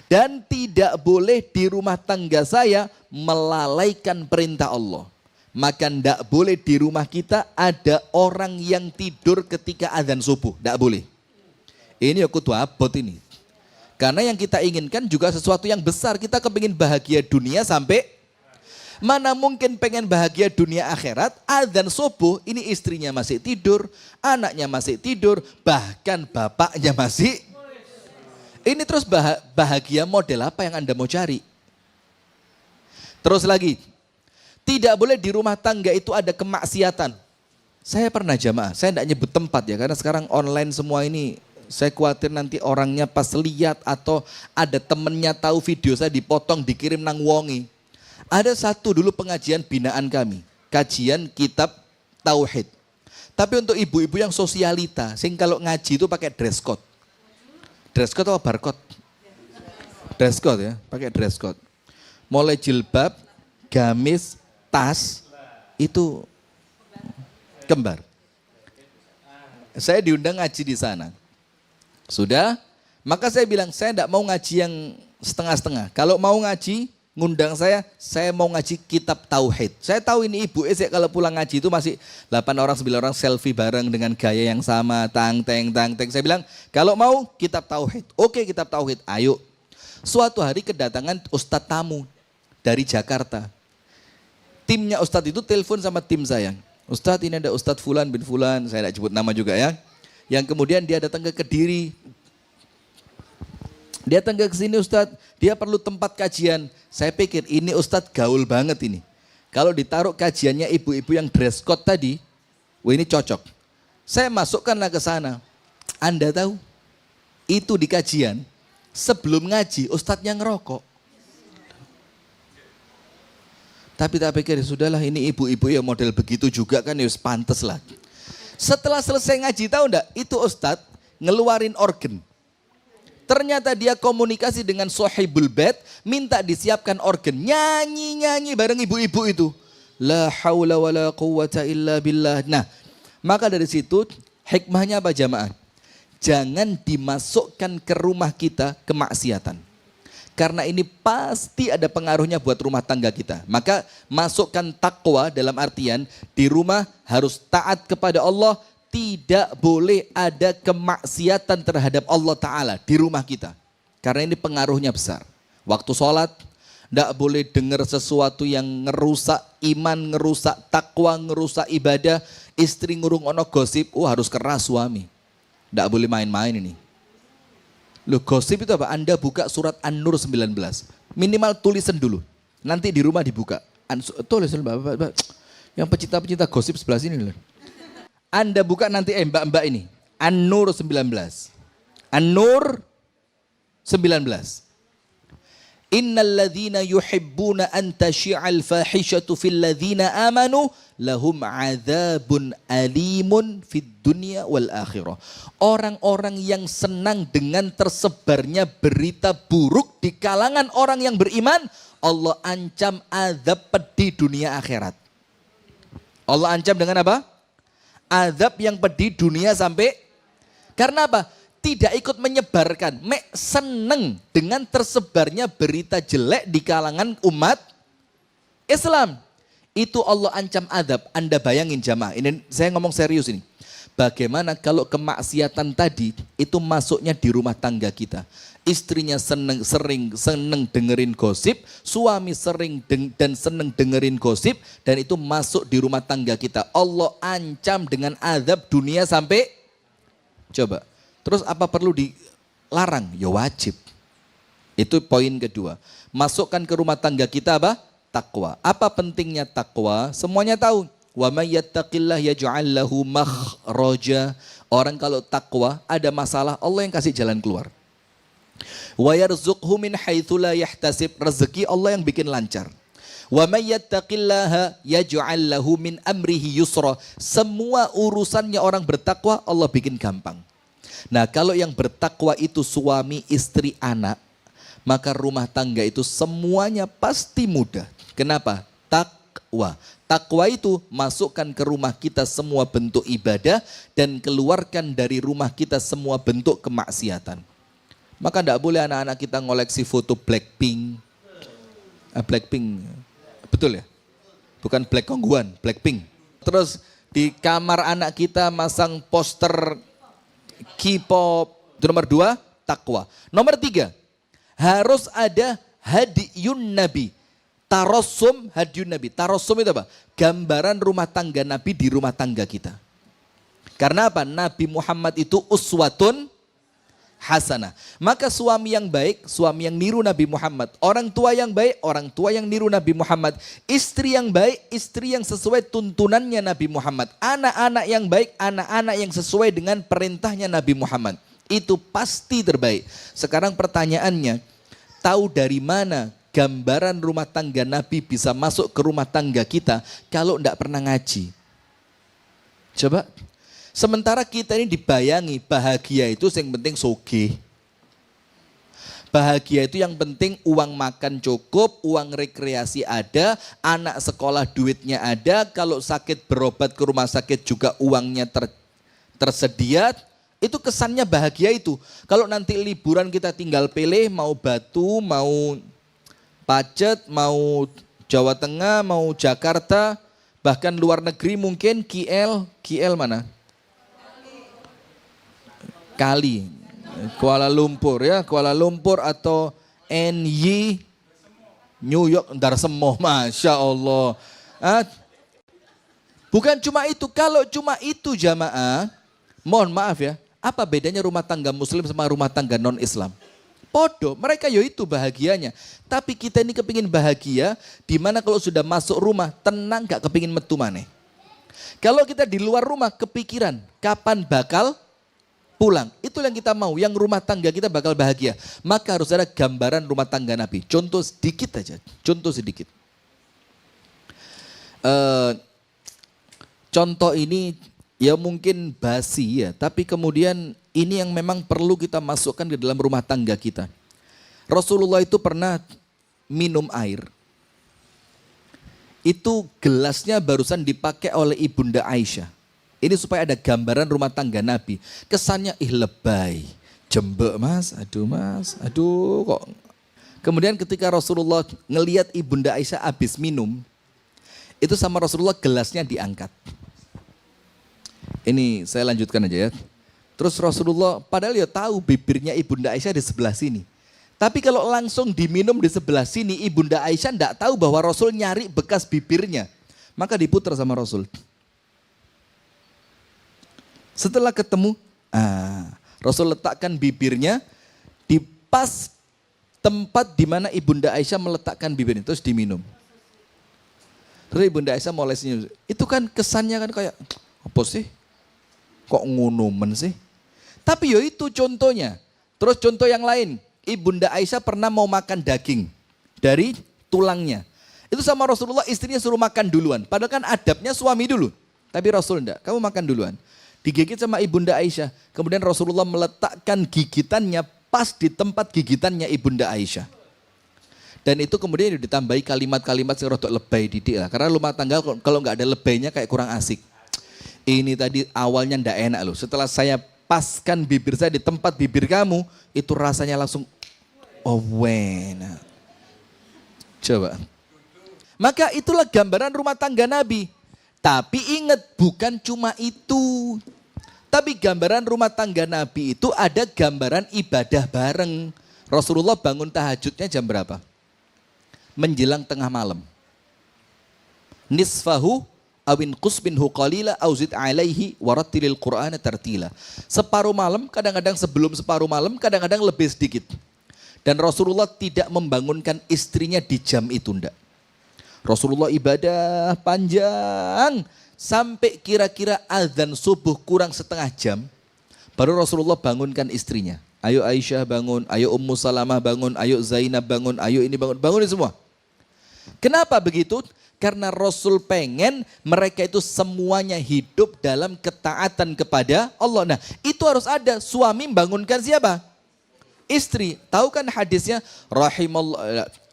Dan tidak boleh di rumah tangga saya melalaikan perintah Allah. Maka tidak boleh di rumah kita ada orang yang tidur ketika azan subuh. Tidak boleh. Ini aku tuh abot ini. Karena yang kita inginkan juga sesuatu yang besar. Kita kepingin bahagia dunia sampai mana mungkin pengen bahagia dunia akhirat, azan subuh, ini istrinya masih tidur, anaknya masih tidur, bahkan bapaknya masih. Ini terus bahagia model apa yang Anda mau cari? Terus lagi, tidak boleh di rumah tangga itu ada kemaksiatan. Saya pernah jamaah, saya tidak nyebut tempat ya, karena sekarang online semua ini, saya khawatir nanti orangnya pas lihat atau ada temennya tahu video saya dipotong, dikirim nang wongi. Ada satu dulu pengajian binaan kami, kajian kitab Tauhid. Tapi untuk ibu-ibu yang sosialita, sing kalau ngaji itu pakai dress code. Dress code atau barcode? Dress code ya, pakai dress code. Mulai jilbab, gamis, tas, itu kembar. Saya diundang ngaji di sana. Sudah, maka saya bilang saya tidak mau ngaji yang setengah-setengah. Kalau mau ngaji, ngundang saya mau ngaji kitab tauhid. Saya tahu ini ibu kalau pulang ngaji itu masih 8 orang, 9 orang selfie bareng dengan gaya yang sama, tang-teng. Saya bilang, kalau mau kitab tauhid. Oke, kitab tauhid, ayo. Suatu hari kedatangan ustadz tamu dari Jakarta. Timnya ustadz itu telepon sama tim saya. Ustadz, ini ada Ustadz Fulan bin Fulan, saya tidak sebut nama juga ya. Yang kemudian dia datang ke Kediri. Dia datang ke sini Ustadz, dia perlu tempat kajian. Saya pikir ini Ustadz gaul banget ini. Kalau ditaruh kajiannya ibu-ibu yang dress code tadi, wah ini cocok. Saya masukkanlah ke sana. Anda tahu, itu di kajian, sebelum ngaji Ustadznya ngerokok. Tapi tak pikir, sudahlah ini ibu-ibu yang model begitu juga kan ya pantes lah. Setelah selesai ngaji tahu enggak, itu Ustadz ngeluarin organ. Ternyata dia komunikasi dengan Sohibul Bait, minta disiapkan organ. Nyanyi-nyanyi bareng ibu-ibu itu. La haula wa la quwata illa billah. Nah, maka dari situ hikmahnya apa jamaah? Jangan dimasukkan ke rumah kita kemaksiatan. Karena ini pasti ada pengaruhnya buat rumah tangga kita. Maka masukkan takwa dalam artian di rumah harus taat kepada Allah. Tidak boleh ada kemaksiatan terhadap Allah Ta'ala di rumah kita. Karena ini pengaruhnya besar. Waktu sholat, tidak boleh dengar sesuatu yang ngerusak iman, ngerusak takwa, ngerusak ibadah. Istri ngurung ono gosip, harus keras suami. Tidak boleh main-main ini. Loh, gosip itu apa? Anda buka surat An-Nur 19. Minimal tulisan dulu. Nanti di rumah dibuka. Tulisan Bapak. Yang pecinta-pecinta gosip sebelah sini loh. Anda buka nanti mbak-mbak ini. An-Nur 19. An-Nur 19. Innalladzina yuhibbuna an tasyi'al fahishatu fil ladzina amanu lahum adzabun alimun fid dunya wal akhirah. Orang-orang yang senang dengan tersebarnya berita buruk di kalangan orang yang beriman, Allah ancam azab pedih dunia akhirat. Allah ancam dengan apa? Azab yang pedih dunia sampai, karena apa? Tidak ikut menyebarkan, seneng dengan tersebarnya berita jelek di kalangan umat Islam. Itu Allah ancam azab. Anda bayangin jamaah, ini saya ngomong serius ini. Bagaimana kalau kemaksiatan tadi itu masuknya di rumah tangga kita. Istrinya sering dengerin gosip, suami sering dan seneng dengerin gosip, dan itu masuk di rumah tangga kita. Allah ancam dengan azab dunia sampai, coba. Terus apa perlu dilarang? Ya wajib. Itu poin kedua. Masukkan ke rumah tangga kita apa? Takwa. Apa pentingnya takwa? Semuanya tahu. Wa may yattaqillah yaj'al lahu makhraja. Orang kalau takwa ada masalah, Allah yang kasih jalan keluar. Wa yarzuqhu min haitsu la yahtasib. Rezeki Allah yang bikin lancar. Wa may yattaqillaha yaj'al lahu min amrihi yusra. Semua urusannya orang bertakwa Allah bikin gampang. Nah, kalau yang bertakwa itu suami, istri, anak, maka rumah tangga itu semuanya pasti mudah. Kenapa? Takwa. Takwa itu masukkan ke rumah kita semua bentuk ibadah dan keluarkan dari rumah kita semua bentuk kemaksiatan. Maka tidak boleh anak-anak kita ngoleksi foto Blackpink. Blackpink, betul ya? Bukan Black Kongguan, Blackpink. Terus di kamar anak kita masang poster K-pop. Itu nomor 2, takwa. Nomor 3, harus ada hadiyun Nabi. Tarossum hadiyun Nabi. Tarossum itu apa? Gambaran rumah tangga Nabi di rumah tangga kita. Karena apa? Nabi Muhammad itu uswatun hasanah. Maka suami yang baik, suami yang niru Nabi Muhammad. Orang tua yang baik, orang tua yang niru Nabi Muhammad. Istri yang baik, istri yang sesuai tuntunannya Nabi Muhammad. Anak-anak yang baik, anak-anak yang sesuai dengan perintahnya Nabi Muhammad. Itu pasti terbaik. Sekarang pertanyaannya, tahu dari mana gambaran rumah tangga Nabi bisa masuk ke rumah tangga kita kalau tidak pernah ngaji? Coba. Sementara kita ini dibayangi bahagia itu yang penting sogeh. Bahagia itu yang penting uang makan cukup, uang rekreasi ada, anak sekolah duitnya ada, kalau sakit berobat ke rumah sakit juga uangnya tersedia. Itu kesannya bahagia itu. Kalau nanti liburan kita tinggal pilih mau Batu, mau Pacet, mau Jawa Tengah, mau Jakarta, bahkan luar negeri mungkin KL mana? Kali, Kuala Lumpur ya, Kuala Lumpur atau NY, New York, ntar semoh, Masya Allah. Bukan cuma itu, kalau cuma itu jamaah, mohon maaf ya, apa bedanya rumah tangga muslim sama rumah tangga non-Islam? Podo, mereka yo itu bahagianya. Tapi kita ini kepingin bahagia, dimana kalau sudah masuk rumah, tenang gak kepingin metu maneh. Kalau kita di luar rumah, kepikiran, kapan bakal pulang. Itu yang kita mau, yang rumah tangga kita bakal bahagia. Maka harus ada gambaran rumah tangga Nabi. Contoh sedikit aja, contoh sedikit. Contoh ini ya mungkin basi ya, tapi kemudian ini yang memang perlu kita masukkan ke dalam rumah tangga kita. Rasulullah itu pernah minum air. Itu gelasnya barusan dipakai oleh Ibunda Aisyah. Ini supaya ada gambaran rumah tangga Nabi. Kesannya lebay, jembek mas, aduh kok. Kemudian ketika Rasulullah ngelihat Ibunda Aisyah habis minum, itu sama Rasulullah gelasnya diangkat. Ini saya lanjutkan aja ya. Terus Rasulullah padahal ya tahu bibirnya Ibunda Aisyah di sebelah sini. Tapi kalau langsung diminum di sebelah sini, Ibunda Aisyah tidak tahu bahwa Rasul nyari bekas bibirnya. Maka diputar sama Rasul. Setelah ketemu, Rasul letakkan bibirnya di pas tempat di mana Ibunda Aisyah meletakkan bibirnya. Terus diminum. Terus Ibunda Aisyah mulai senyum. Itu kan kesannya kan kayak, apa sih? Kok ngunumen sih? Tapi yo itu contohnya. Terus contoh yang lain, Ibunda Aisyah pernah mau makan daging dari tulangnya. Itu sama Rasulullah istrinya suruh makan duluan. Padahal kan adabnya suami dulu. Tapi Rasul enggak, kamu makan duluan. Digigit sama Ibunda Aisyah. Kemudian Rasulullah meletakkan gigitannya pas di tempat gigitannya Ibunda Aisyah. Dan itu kemudian ditambahi kalimat-kalimat yang rodok lebay didik lah. Karena rumah tangga kalau nggak ada lebaynya kayak kurang asik. Ini tadi awalnya ndak enak loh. Setelah saya paskan bibir saya di tempat bibir kamu, itu rasanya langsung enak. Coba. Maka itulah gambaran rumah tangga Nabi. Tapi ingat bukan cuma itu. Tapi gambaran rumah tangga Nabi itu ada gambaran ibadah bareng. Rasulullah bangun tahajudnya jam berapa? Menjelang tengah malam. Nisfahu awin qusbinhu qalila auzid alaihi warattilil qur'ana tartila. Separuh malam, kadang-kadang sebelum separuh malam, kadang-kadang lebih sedikit. Dan Rasulullah tidak membangunkan istrinya di jam itu ndak. Rasulullah ibadah panjang sampai kira-kira azan subuh kurang setengah jam. Baru Rasulullah bangunkan istrinya. Ayo Aisyah bangun, ayo Ummu Salamah bangun, ayo Zainab bangun, ayo ini bangun. Bangunin semua. Kenapa begitu? Karena Rasul pengen mereka itu semuanya hidup dalam ketaatan kepada Allah. Nah itu harus ada, suami membangunkan siapa? Istri. Tahu kan hadisnya?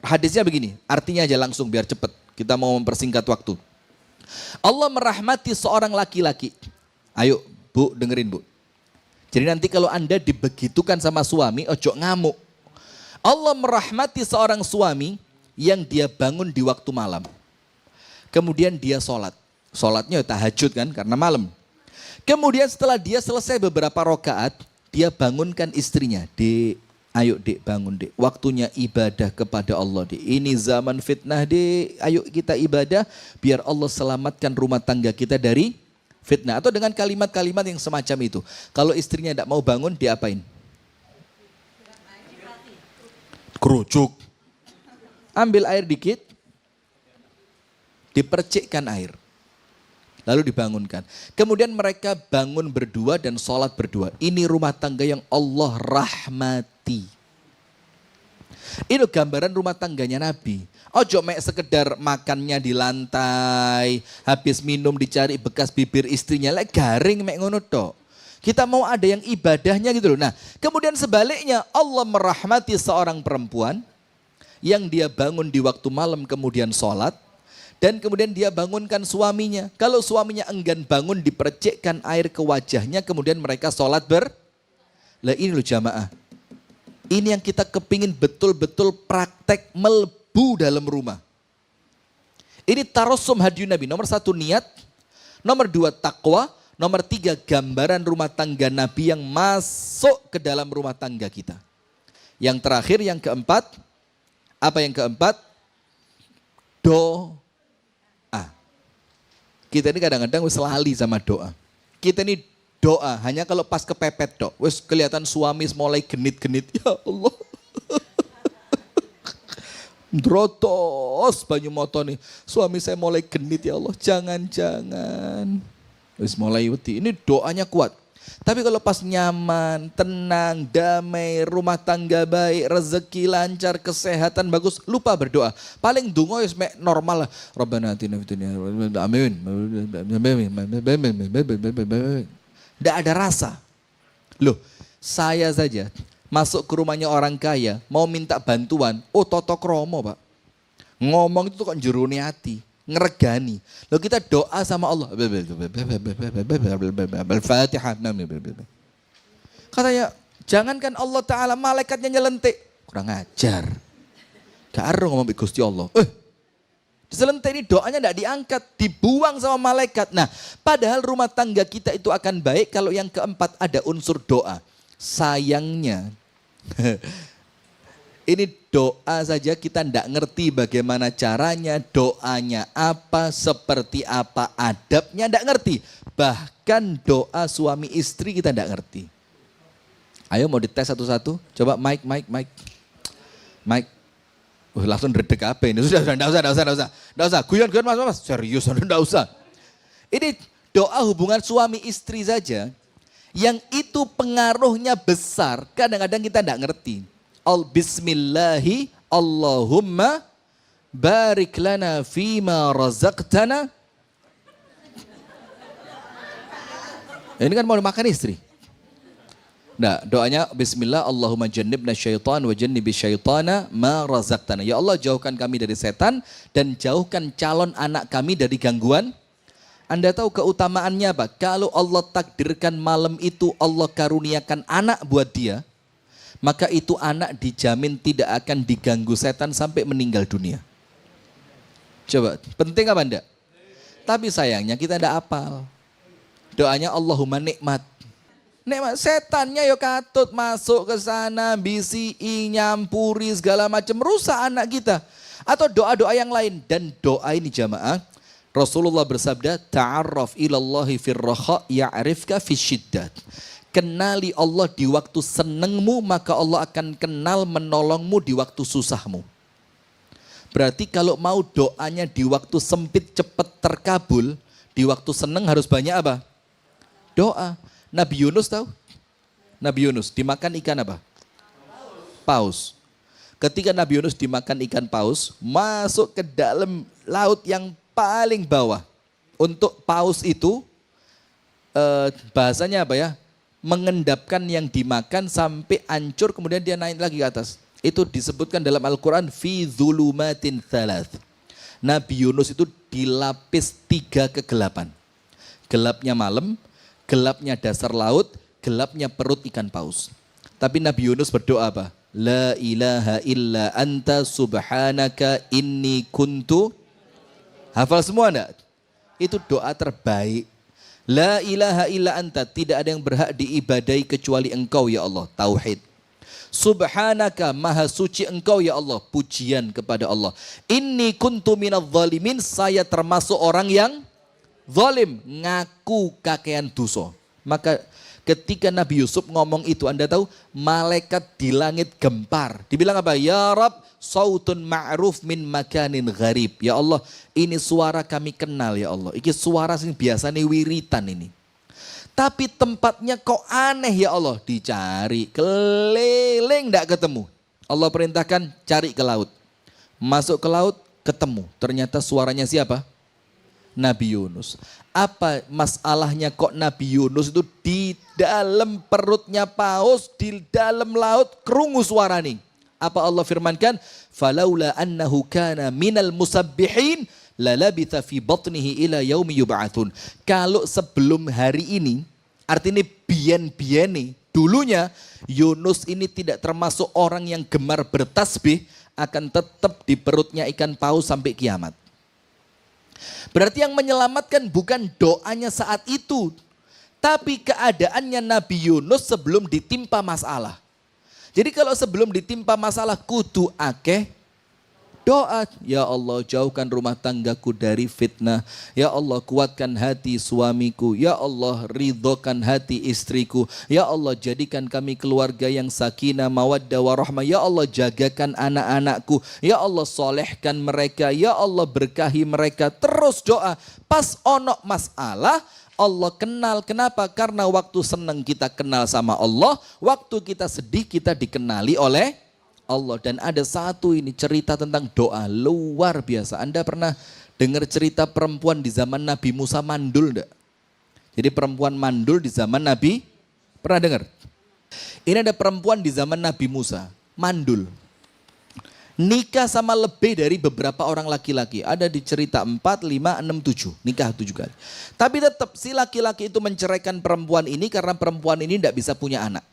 Hadisnya begini, artinya aja langsung biar cepat. Kita mau mempersingkat waktu. Allah merahmati seorang laki-laki. Ayo Bu, dengerin Bu. Jadi nanti kalau Anda dibegitukan sama suami, ojo ngamuk. Allah merahmati seorang suami yang dia bangun di waktu malam. Kemudian dia sholat. Sholatnya tahajud kan karena malam. Kemudian setelah dia selesai beberapa rakaat, dia bangunkan istrinya. Dek, ayo dek bangun dek. Waktunya ibadah kepada Allah dek. Ini zaman fitnah dek. Ayo kita ibadah biar Allah selamatkan rumah tangga kita dari fitnah. Atau dengan kalimat-kalimat yang semacam itu. Kalau istrinya tidak mau bangun, diapain? Kerucuk. Ambil air dikit, dipercikkan air. Lalu dibangunkan. Kemudian mereka bangun berdua dan sholat berdua. Ini rumah tangga yang Allah rahmati. Itu gambaran rumah tangganya Nabi. Ojo mek sekedar makannya di lantai, habis minum dicari bekas bibir istrinya, lek garing mek ngono tok. Kita mau ada yang ibadahnya gitu loh. Nah, kemudian sebaliknya Allah merahmati seorang perempuan yang dia bangun di waktu malam kemudian sholat. Dan kemudian dia bangunkan suaminya. Kalau suaminya enggan bangun, dipercikkan air ke wajahnya, kemudian mereka sholat Lah ini loh jamaah. Ini yang kita kepingin betul-betul praktek melbu dalam rumah. Ini tarosum hadyu Nabi. Nomor 1 niat. Nomor 2 takwa. Nomor 3 gambaran rumah tangga Nabi yang masuk ke dalam rumah tangga kita. Yang terakhir, yang keempat. Apa yang keempat? Doa. Kita ini kadang-kadang wis lali sama doa. Kita ini doa hanya kalau pas kepepet dok. Wis kelihatan suami mulai genit-genit. Ya Allah. Drotos banyu moto nih. Suami saya mulai genit ya Allah. Jangan-jangan. Wis mulai wedi. Ini doanya kuat. Tapi kalau pas nyaman, tenang, damai, rumah tangga baik, rezeki lancar, kesehatan bagus, lupa berdoa. Paling dungo wis normal lah. Rabbana atina fid dunya amin. Tidak ada rasa. Loh, saya saja masuk ke rumahnya orang kaya, mau minta bantuan, toto kromo pak. Ngomong itu kok jeruni hati, ngeregani. Loh kita doa sama Allah. Al-Fatihah. Katanya, jangankan Allah Ta'ala, malaikatnya nyelentik. Kurang ajar. Gak ada ngomong Gusti Allah. Diselentik ini doanya tidak diangkat, dibuang sama malaikat. Nah, padahal rumah tangga kita itu akan baik kalau yang keempat ada unsur doa. Sayangnya, ini doa saja kita tidak ngerti bagaimana caranya, doanya apa, seperti apa adabnya, tidak ngerti. Bahkan doa suami istri kita tidak ngerti. Ayo mau dites satu-satu, coba mic. Langsung redek apa ini? Sudah, enggak usah. Guyon mas, serius, enggak usah. Ini doa hubungan suami istri saja, yang itu pengaruhnya besar, kadang-kadang kita enggak ngerti. Bismillahi, Allahumma barik lana fima razaqtana. Ini kan mau makan istri. Nah, doanya bismillah Allahumma jannibna syaitan wa jannibi syaitana ma razaqtana. Ya Allah, jauhkan kami dari setan dan jauhkan calon anak kami dari gangguan. Anda tahu keutamaannya apa? Kalau Allah takdirkan malam itu Allah karuniakan anak buat dia, maka itu anak dijamin tidak akan diganggu setan sampai meninggal dunia. Coba, penting apa enggak? Tapi sayangnya kita enggak hafal. Doanya Allahumma nikmat. Nek setannya yo katut masuk ke sana, bisi, nyampuri segala macam, rusak anak kita. Atau doa-doa yang lain. Dan doa ini jamaah, Rasulullah bersabda, ta'arraf ilallahi firraha ya'rifka fisyiddat. Kenali Allah di waktu senengmu, maka Allah akan kenal menolongmu di waktu susahmu. Berarti kalau mau doanya di waktu sempit cepat terkabul, di waktu seneng harus banyak apa? Doa. Nabi Yunus tahu? Nabi Yunus dimakan ikan apa? Paus. Ketika Nabi Yunus dimakan ikan paus, masuk ke dalam laut yang paling bawah. Untuk paus itu, bahasanya apa ya? Mengendapkan yang dimakan sampai hancur, kemudian dia naik lagi ke atas. Itu disebutkan dalam Al-Quran, fi dhulumatin thalath. Nabi Yunus itu dilapis 3 kegelapan. Gelapnya malam, gelapnya dasar laut, gelapnya perut ikan paus. Tapi Nabi Yunus berdoa apa? La ilaha illa anta subhanaka inni kuntu. Hafal semua enggak? Itu doa terbaik. La ilaha illa anta, tidak ada yang berhak diibadai kecuali engkau ya Allah. Tauhid. Subhanaka, maha suci engkau ya Allah. Pujian kepada Allah. Inni kuntu minadh dhalimin, saya termasuk orang yang zalim, ngaku kakean dosa. Maka ketika Nabi Yusuf ngomong itu, Anda tahu malaikat di langit gempar. Dibilang apa? Ya Rab, sautun ma'ruf min makanin gharib. Ya Allah, ini suara kami kenal ya Allah. Ini suara sing biasanya wiritan ini. Tapi tempatnya kok aneh ya Allah. Dicari, keliling enggak ketemu. Allah perintahkan cari ke laut. Masuk ke laut, ketemu. Ternyata suaranya siapa? Nabi Yunus. Apa masalahnya kok Nabi Yunus itu di dalam perutnya paus, di dalam laut kerungu suara nih. Apa Allah firmankan? Falaula annahu kana minal musabbihin lalabitha fi batnihi ila yaumi yub'atsun. Kalau sebelum hari ini, artinya biyen-biyene, Dulunya Yunus ini tidak termasuk orang yang gemar bertasbih, akan tetap di perutnya ikan paus sampai kiamat. Berarti yang menyelamatkan bukan doanya saat itu, tapi keadaannya Nabi Yunus sebelum ditimpa masalah. Jadi kalau sebelum ditimpa masalah kudu akeh doa. Ya Allah, jauhkan rumah tanggaku dari fitnah. Ya Allah, kuatkan hati suamiku. Ya Allah, ridhokan hati istriku. Ya Allah, jadikan kami keluarga yang sakinah, mawaddah, warahmah. Ya Allah, jagakan anak-anakku. Ya Allah, solehkan mereka. Ya Allah, berkahi mereka. Terus doa. Pas ono masalah, Allah kenal. Kenapa? Karena waktu senang kita kenal sama Allah, waktu kita sedih kita dikenali oleh Allah. Dan ada satu ini cerita tentang doa luar biasa. Anda pernah dengar cerita perempuan di zaman Nabi Musa mandul enggak? Jadi perempuan mandul di zaman Nabi, pernah dengar? Ini ada perempuan di zaman Nabi Musa mandul. Nikah sama lebih dari beberapa orang laki-laki. Ada di cerita 4, 5, 6, 7. Nikah 7 kali. Tapi tetap si laki-laki itu menceraikan perempuan ini karena perempuan ini tidak bisa punya anak.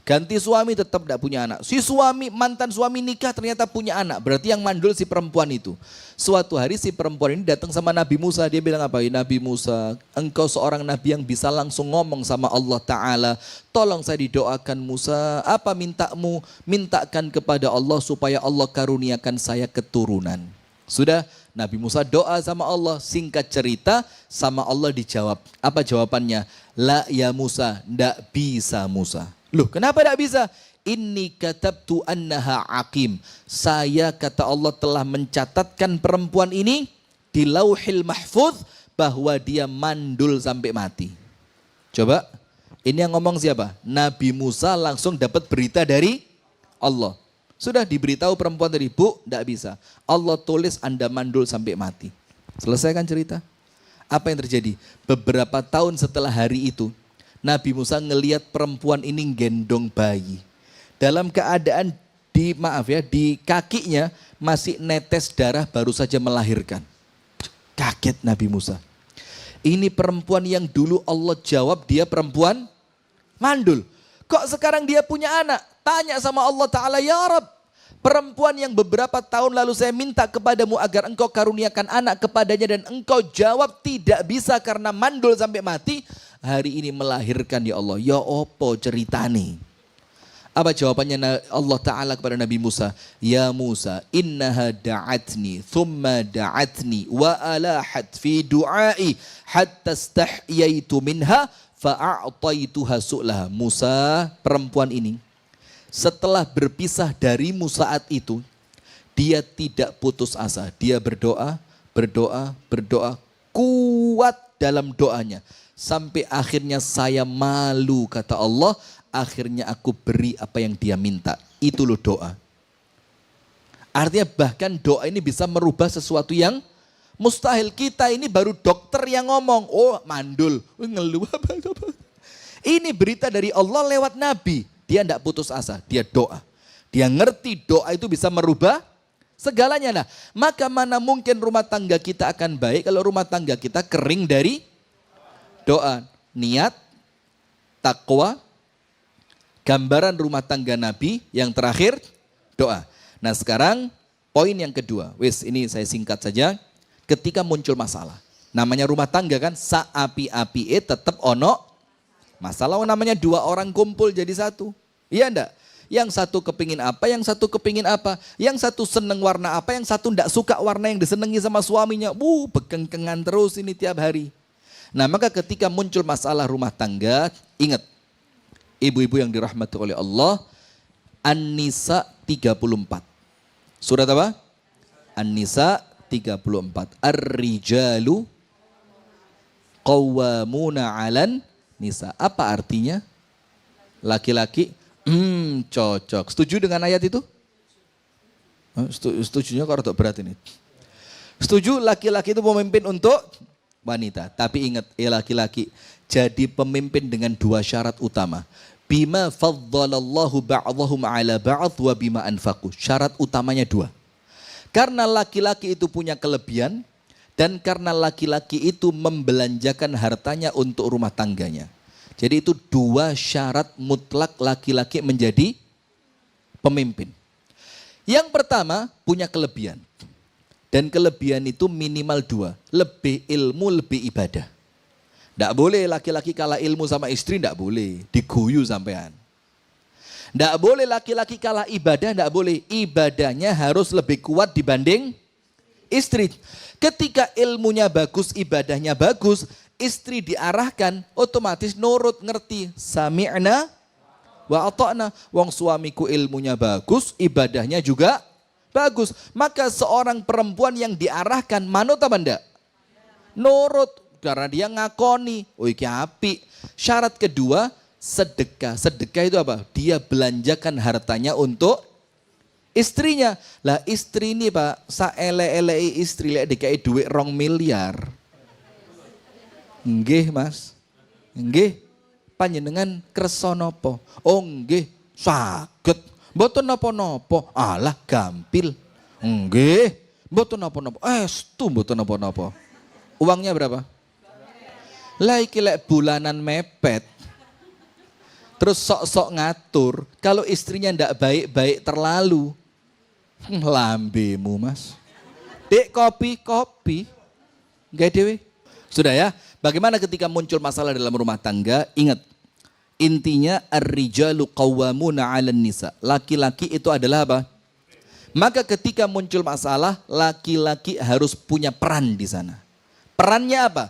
Ganti suami tetap tidak punya anak. Si suami, mantan suami nikah ternyata punya anak. Berarti yang mandul si perempuan itu. Suatu hari si perempuan ini datang sama Nabi Musa. Dia bilang apa? Nabi Musa, engkau seorang nabi yang bisa langsung ngomong sama Allah Ta'ala. Tolong saya didoakan Musa. Apa mintamu? Mintakan kepada Allah supaya Allah karuniakan saya keturunan. Sudah, Nabi Musa doa sama Allah. Singkat cerita, sama Allah dijawab. Apa jawabannya? La ya Musa, ndak bisa Musa. Loh, kenapa tidak bisa? Inni katabtu annaha aqim. Saya, kata Allah, telah mencatatkan perempuan ini di lauhil mahfuz bahwa dia mandul sampai mati. Coba, ini yang ngomong siapa? Nabi Musa langsung dapat berita dari Allah. Sudah diberitahu perempuan tadi, Bu, tidak bisa. Allah tulis Anda mandul sampai mati. Selesaikan cerita. Apa yang terjadi? Beberapa tahun setelah hari itu, Nabi Musa ngelihat perempuan ini gendong bayi. Dalam keadaan di kakinya masih netes darah, baru saja melahirkan. Kaget Nabi Musa. Ini perempuan yang dulu Allah jawab dia perempuan mandul. Kok sekarang dia punya anak? Tanya sama Allah Ta'ala, ya Rabb, perempuan yang beberapa tahun lalu saya minta kepadamu agar engkau karuniakan anak kepadanya dan engkau jawab tidak bisa karena mandul sampai mati. Hari ini melahirkan ya Allah. Ya opo ceritane? Apa jawabannya Allah Ta'ala kepada Nabi Musa? Ya Musa, innaha da'atni, thumma da'atni, wa alahat fi du'ai, hatta stahyaitu minha, fa'a'taituha su'laha. Musa, perempuan ini, setelah berpisah darimu saat itu, dia tidak putus asa. Dia berdoa, berdoa, berdoa, kuat dalam doanya. Sampai akhirnya saya malu, kata Allah, akhirnya aku beri apa yang dia minta. Itu loh doa. Artinya bahkan doa ini bisa merubah sesuatu yang mustahil. Kita ini baru dokter yang ngomong, oh mandul, ngeluh apa. Ini berita dari Allah lewat Nabi. Dia tidak putus asa, dia doa. Dia ngerti doa itu bisa merubah segalanya. Nah, maka mana mungkin rumah tangga kita akan baik kalau rumah tangga kita kering dari doa. Niat, takwa, gambaran rumah tangga Nabi. Yang terakhir, doa. Nah sekarang poin yang kedua. Wis, ini saya singkat saja. Ketika muncul masalah. Namanya rumah tangga kan, saapi-api tetap ono masalah. Namanya dua orang kumpul jadi satu. Iya enggak? Yang satu kepingin apa, yang satu kepingin apa. Yang satu seneng warna apa, yang satu enggak suka warna yang disenangi sama suaminya. Bekengkengan terus ini tiap hari. Nah maka ketika muncul masalah rumah tangga, ingat ibu-ibu yang dirahmati oleh Allah, An-Nisa 34. Surat apa? An-Nisa 34. Ar-rijalu qawwamuna 'alan nisa. Apa artinya? Laki-laki cocok. Setuju dengan ayat itu? Setujunya kok rada berat ini. Setuju laki-laki itu pemimpin untuk wanita. Tapi ingat ya laki-laki, jadi pemimpin dengan dua syarat utama. Bima faddalallahu ba'dahum ala ba'd wa bima anfaqu. Syarat utamanya dua. Karena laki-laki itu punya kelebihan dan karena laki-laki itu membelanjakan hartanya untuk rumah tangganya. Jadi itu 2 syarat mutlak laki-laki menjadi pemimpin. Yang pertama, punya kelebihan. Dan kelebihan itu minimal 2. Lebih ilmu, lebih ibadah. Tidak boleh laki-laki kalah ilmu sama istri, tidak boleh. Diguyu sampean. Tidak boleh laki-laki kalah ibadah, tidak boleh. Ibadahnya harus lebih kuat dibanding istri. Ketika ilmunya bagus, ibadahnya bagus, istri diarahkan, otomatis nurut, ngerti. Sami'na wa ata'na. Wong suamiku ilmunya bagus, ibadahnya juga bagus. Maka seorang perempuan yang diarahkan, manut apa enggak? Nurut. Karena dia ngakoni, oh iki apik. Syarat kedua, sedekah. Sedekah itu apa? Dia belanjakan hartanya untuk istrinya. Lah istri ini Pak, saele-elei istri lek dikai duit 2 miliar. Nggih Mas. Nggih. Panjenengan kersa napa? Oh nggih, saged. Mboten napa-napa. Alah gampil. Nggih. Mboten napa-napa. Estu mboten napa-napa. Uangnya berapa? Lah iki lek bulanan mepet. Terus sok-sok ngatur. Kalau istrinya ndak baik-baik terlalu. Lambemu Mas. Dek kopi. Nggak dewe. Sudah ya. Bagaimana ketika muncul masalah dalam rumah tangga? Ingat. Intinya ar-rijalu qawwamuna 'alan nisa. Laki-laki itu adalah apa? Maka ketika muncul masalah, laki-laki harus punya peran di sana. Perannya apa?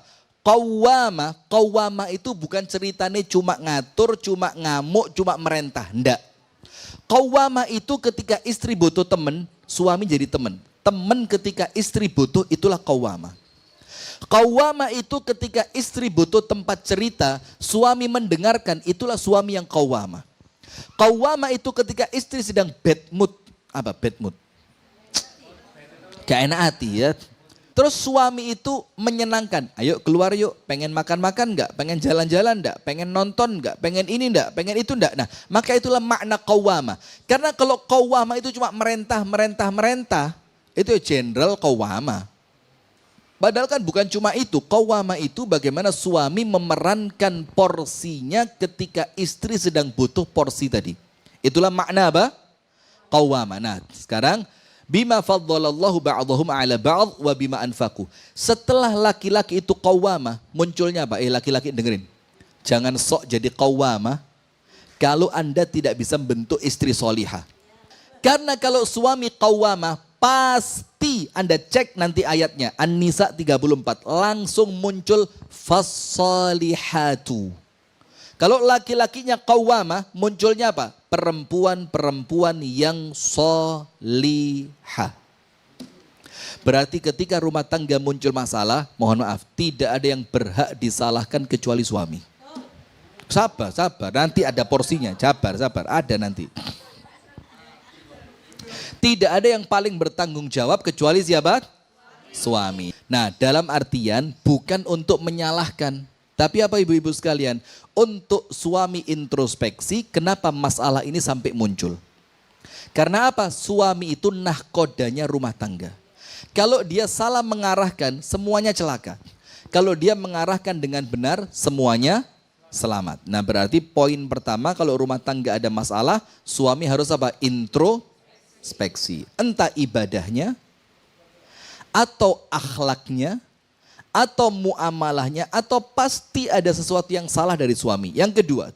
Qawwama itu bukan ceritanya cuma ngatur, cuma ngamuk, cuma merentah. Enggak. Qawwama itu ketika istri butuh teman, suami jadi teman. Teman ketika istri butuh, itulah qawwama. Qawwama itu ketika istri butuh tempat cerita, suami mendengarkan, itulah suami yang qawwama. Qawwama itu ketika istri sedang bad mood. Apa bad mood? Gak enak hati ya. Terus suami itu menyenangkan. Ayo keluar yuk, pengen makan-makan enggak? Pengen jalan-jalan enggak? Pengen nonton enggak? Pengen ini enggak? Pengen itu enggak? Nah, maka itulah makna qawwama. Karena kalau qawwama itu cuma merentah, itu general qawwama. Padahal kan bukan cuma itu. Qawwama itu bagaimana suami memerankan porsinya ketika istri sedang butuh porsi tadi. Itulah makna apa? Qawwama. Nah, sekarang bima faddalallahu ba'dahum 'ala ba'd wa bima anfaqu. Setelah laki-laki itu qawwama, munculnya apa? Laki-laki dengerin. Jangan sok jadi qawwama kalau Anda tidak bisa membentuk istri solihah. Karena kalau suami qawwama, pasti Anda cek nanti ayatnya. An-Nisa 34. Langsung muncul fassalihatu. Kalau laki-lakinya qawwama, munculnya apa? Perempuan-perempuan yang solihah. Berarti ketika rumah tangga muncul masalah, mohon maaf, tidak ada yang berhak disalahkan kecuali suami. Sabar, nanti ada porsinya, sabar, ada nanti. Tidak ada yang paling bertanggung jawab kecuali siapa? Suami. Nah, dalam artian bukan untuk menyalahkan. Tapi apa ibu-ibu sekalian, untuk suami introspeksi, kenapa masalah ini sampai muncul? Karena apa? Suami itu nahkodanya rumah tangga. Kalau dia salah mengarahkan, semuanya celaka. Kalau dia mengarahkan dengan benar, semuanya selamat. Nah berarti poin pertama kalau rumah tangga ada masalah, suami harus apa? Introspeksi. Entah ibadahnya, atau akhlaknya, atau muamalahnya, atau pasti ada sesuatu yang salah dari suami. Yang kedua,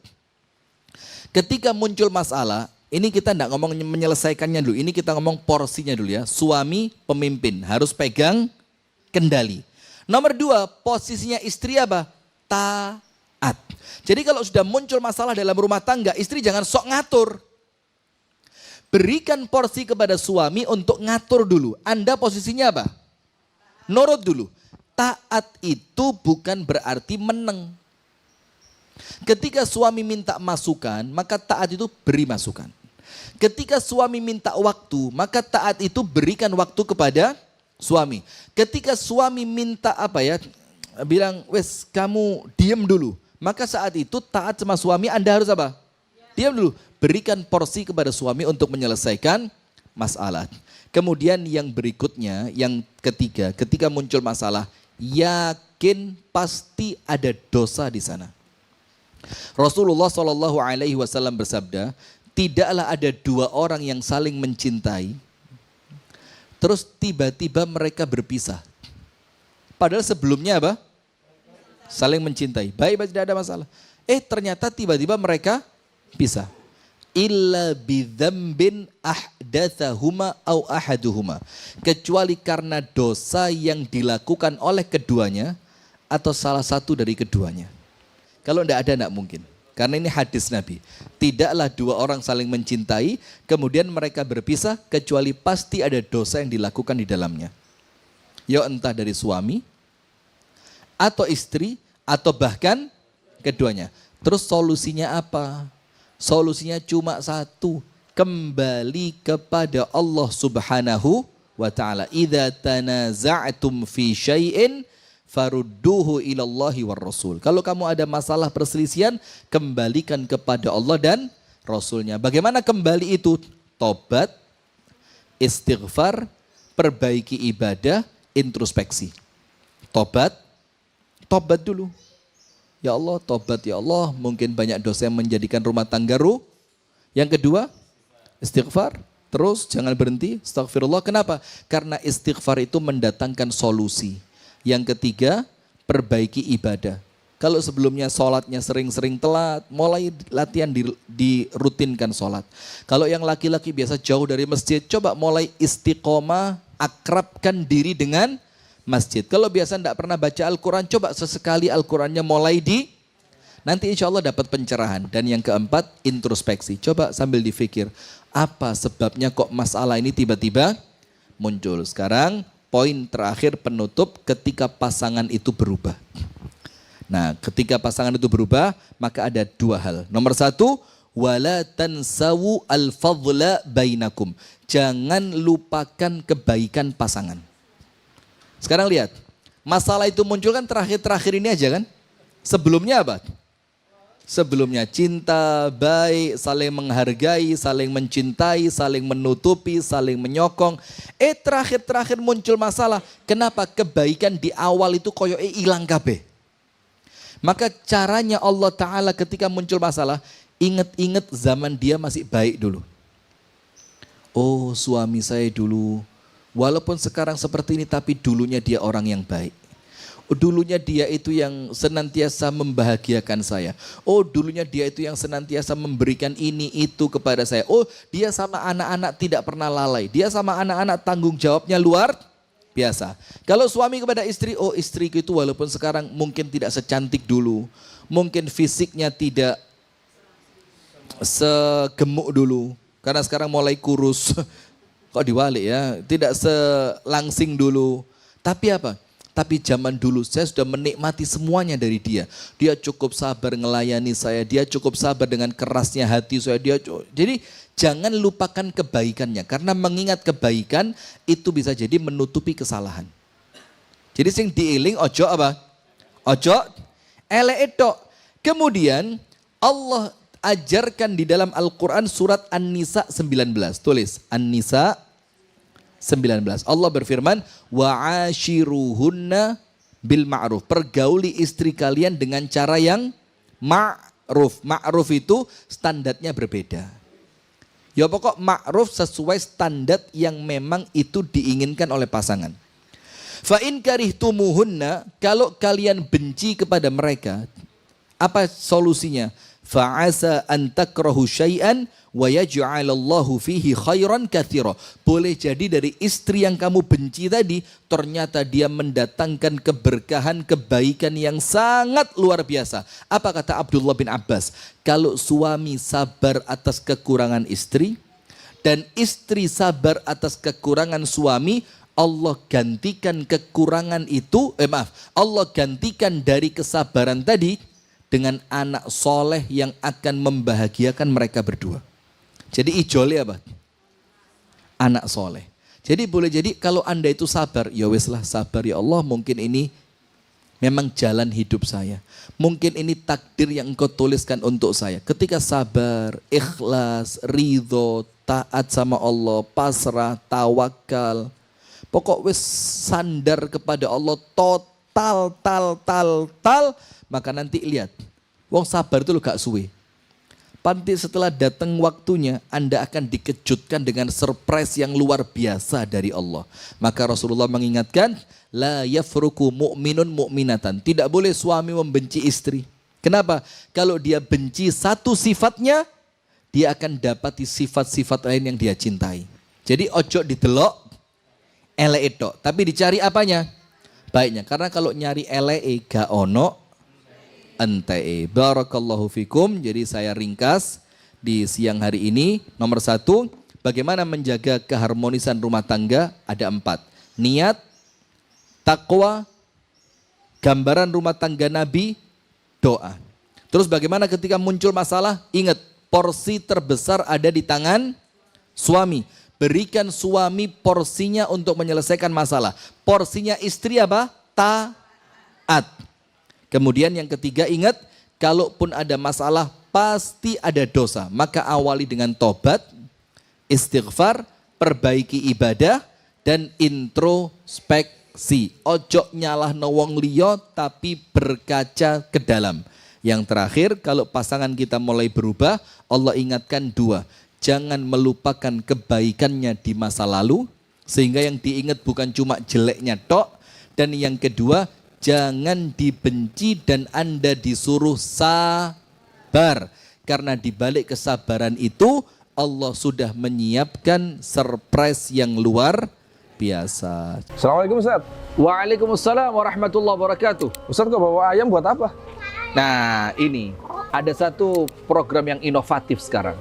ketika muncul masalah, ini kita tidak ngomong menyelesaikannya dulu, ini kita ngomong porsinya dulu ya. Suami pemimpin harus pegang kendali. Nomor 2, posisinya istri apa? Taat. Jadi kalau sudah muncul masalah dalam rumah tangga, istri jangan sok ngatur. Berikan porsi kepada suami untuk ngatur dulu. Anda posisinya apa? Nurut dulu. Taat itu bukan berarti meneng. Ketika suami minta masukan, maka taat itu beri masukan. Ketika suami minta waktu, maka taat itu berikan waktu kepada suami. Ketika suami minta bilang, wes kamu diam dulu. Maka saat itu taat sama suami Anda harus apa? Diam dulu. Berikan porsi kepada suami untuk menyelesaikan masalah. Kemudian yang berikutnya, yang ketiga, ketika muncul masalah, yakin pasti ada dosa di sana. Rasulullah Shallallahu Alaihi Wasallam bersabda, tidaklah ada dua orang yang saling mencintai, terus tiba-tiba mereka berpisah. Padahal sebelumnya apa? Saling mencintai. Baik, tidak ada masalah. Ternyata tiba-tiba mereka pisah. Illa bidzambin ahdatsahuma au ahaduhuma. Kecuali karena dosa yang dilakukan oleh keduanya atau salah satu dari keduanya. Kalau tidak ada, tidak mungkin. Karena ini hadis Nabi. Tidaklah dua orang saling mencintai, kemudian mereka berpisah, kecuali pasti ada dosa yang dilakukan di dalamnya. Ya entah dari suami, atau istri, atau bahkan keduanya. Terus solusinya apa? Solusinya cuma satu. Kembali kepada Allah Subhanahu wa ta'ala. Idza tanaza'tum fi syai'in farudduhu ilallahi war rasul. Kalau kamu ada masalah perselisihan, kembalikan kepada Allah dan Rasulnya. Bagaimana kembali itu? Tobat, istighfar, perbaiki ibadah, introspeksi. Tobat dulu. Ya Allah, tobat ya Allah, mungkin banyak dosa yang menjadikan rumah tangga ruh. Yang kedua, istighfar. Terus jangan berhenti, astagfirullah. Kenapa? Karena istighfar itu mendatangkan solusi. Yang ketiga, perbaiki ibadah. Kalau sebelumnya sholatnya sering-sering telat, mulai latihan dirutinkan sholat. Kalau yang laki-laki biasa jauh dari masjid, coba mulai istiqomah, akrabkan diri dengan masjid. Kalau biasa tidak pernah baca Al-Quran, coba sesekali Al-Qurannya mulai nanti insya Allah dapat pencerahan. Dan yang keempat, introspeksi. Coba sambil dipikir, apa sebabnya kok masalah ini tiba-tiba muncul. Sekarang poin terakhir penutup, ketika pasangan itu berubah. Nah, ketika pasangan itu berubah, maka ada dua hal. Nomor satu, wala tansawu al-fadla bainakum. Jangan lupakan kebaikan pasangan. Sekarang lihat, masalah itu muncul kan terakhir-terakhir ini aja kan? Sebelumnya apa? Sebelumnya cinta, baik, saling menghargai, saling mencintai, saling menutupi, saling menyokong. Terakhir-terakhir muncul masalah. Kenapa? Kebaikan di awal itu koyo hilang kabeh. Maka caranya Allah Ta'ala ketika muncul masalah, ingat-ingat zaman dia masih baik dulu. Oh, suami saya dulu, walaupun sekarang seperti ini, tapi dulunya dia orang yang baik. Dulunya dia itu yang senantiasa membahagiakan saya. Oh, dulunya dia itu yang senantiasa memberikan ini itu kepada saya. Oh, dia sama anak-anak tidak pernah lalai. Dia sama anak-anak tanggung jawabnya luar biasa. Kalau suami kepada istri, oh istriku itu walaupun sekarang mungkin tidak secantik dulu. Mungkin fisiknya tidak segemuk dulu. Karena sekarang mulai kurus. Kok diwalik ya, tidak selangsing dulu. Tapi apa? Tapi zaman dulu saya sudah menikmati semuanya dari dia. Dia cukup sabar ngelayani saya, dia cukup sabar dengan kerasnya hati saya. Jadi jangan lupakan kebaikannya, karena mengingat kebaikan itu bisa jadi menutupi kesalahan. Jadi sing diiling ojo apa? Ojo elek tok. Kemudian Allah ajarkan di dalam Al-Quran surat An-Nisa 19. Tulis An-Nisa 19. Allah berfirman, wa'ashiruhunna bil ma'ruf. Pergauli istri kalian dengan cara yang ma'ruf. Ma'ruf itu standarnya berbeda. Ya pokok ma'ruf sesuai standar yang memang itu diinginkan oleh pasangan. Fa'in karihtumuhunna, kalau kalian benci kepada mereka, apa solusinya? Fa'asa an takrahu syai'an wa yaj'alallahu fihi khairan katsira. Boleh jadi dari istri yang kamu benci tadi, ternyata dia mendatangkan keberkahan, kebaikan yang sangat luar biasa. Apa kata Abdullah bin Abbas? Kalau suami sabar atas kekurangan istri, dan istri sabar atas kekurangan suami, Allah gantikan kekurangan itu, Allah gantikan dari kesabaran tadi dengan anak soleh yang akan membahagiakan mereka berdua. Jadi ijolnya apa? Anak soleh. Jadi boleh jadi kalau Anda itu sabar, ya weslah sabar ya Allah, mungkin ini memang jalan hidup saya. Mungkin ini takdir yang Engkau tuliskan untuk saya. Ketika sabar, ikhlas, ridho, taat sama Allah, pasrah, tawakal, pokok wes sandar kepada Allah total, maka nanti lihat, Wong sabar itu lo gak suwe. Nanti setelah datang waktunya, Anda akan dikejutkan dengan surprise yang luar biasa dari Allah. Maka Rasulullah mengingatkan, la yafruku mu'minun mu'minatan. Tidak boleh suami membenci istri. Kenapa? Kalau dia benci satu sifatnya, dia akan dapati sifat-sifat lain yang dia cintai. Jadi ojo didelok eleke tok, tapi dicari apanya? Baiknya. Karena kalau nyari eleke gak ono ente. Barakallahu fikum. Jadi saya ringkas di siang hari ini. Nomor 1, bagaimana menjaga keharmonisan rumah tangga? Ada 4. Niat, takwa, gambaran rumah tangga Nabi, doa. Terus bagaimana ketika muncul masalah? Ingat, porsi terbesar ada di tangan suami. Berikan suami porsinya untuk menyelesaikan masalah. Porsinya istri apa? Taat. Kemudian yang ketiga, ingat, kalaupun ada masalah pasti ada dosa. Maka awali dengan tobat, istighfar, perbaiki ibadah, dan introspeksi. Ojo nyalah wong liya tapi berkaca ke dalam. Yang terakhir, kalau pasangan kita mulai berubah, Allah ingatkan 2. Jangan melupakan kebaikannya di masa lalu, sehingga yang diingat bukan cuma jeleknya tok. Dan yang kedua, jangan dibenci dan Anda disuruh sabar. Karena di balik kesabaran itu Allah sudah menyiapkan surprise yang luar biasa. Assalamualaikum Ustaz. Waalaikumsalam warahmatullahi wabarakatuh. Ustaz kok bawa ayam buat apa? Nah ini ada satu program yang inovatif sekarang.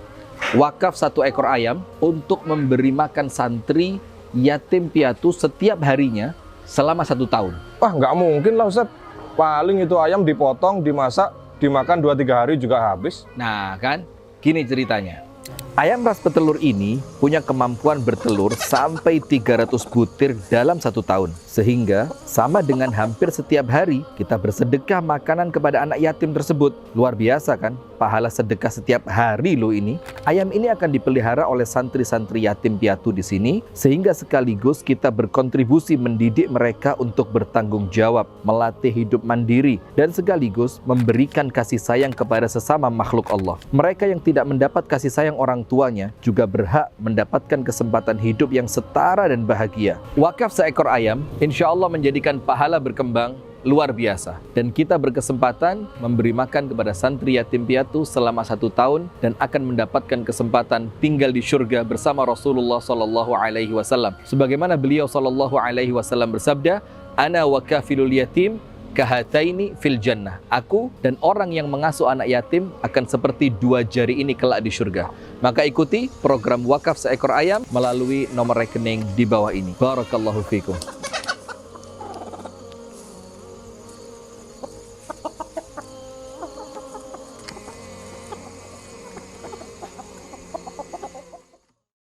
Wakaf 1 ekor ayam untuk memberi makan santri yatim piatu setiap harinya selama 1 tahun. Wah nggak mungkin lah Ustaz. Paling itu ayam dipotong, dimasak, dimakan 2-3 hari juga habis. Nah kan, gini ceritanya. Ayam ras petelur ini punya kemampuan bertelur sampai 300 butir dalam 1 tahun. Sehingga sama dengan hampir setiap hari kita bersedekah makanan kepada anak yatim tersebut. Luar biasa kan? Pahala sedekah setiap hari loh ini. Ayam ini akan dipelihara oleh santri-santri yatim piatu di sini. Sehingga sekaligus kita berkontribusi mendidik mereka untuk bertanggung jawab, melatih hidup mandiri, dan sekaligus memberikan kasih sayang kepada sesama makhluk Allah. Mereka yang tidak mendapat kasih sayang orang tuanya juga berhak mendapatkan kesempatan hidup yang setara dan bahagia. Wakaf seekor ayam insya Allah menjadikan pahala berkembang luar biasa. Dan kita berkesempatan memberi makan kepada santri yatim piatu selama 1 tahun dan akan mendapatkan kesempatan tinggal di surga bersama Rasulullah SAW. Sebagaimana beliau SAW bersabda, Ana wa kafilul yatim kahataini fil jannah. Aku dan orang yang mengasuh anak yatim akan seperti 2 jari ini kelak di surga. Maka ikuti program wakaf seekor ayam melalui nomor rekening di bawah ini. Barakallahu fikum.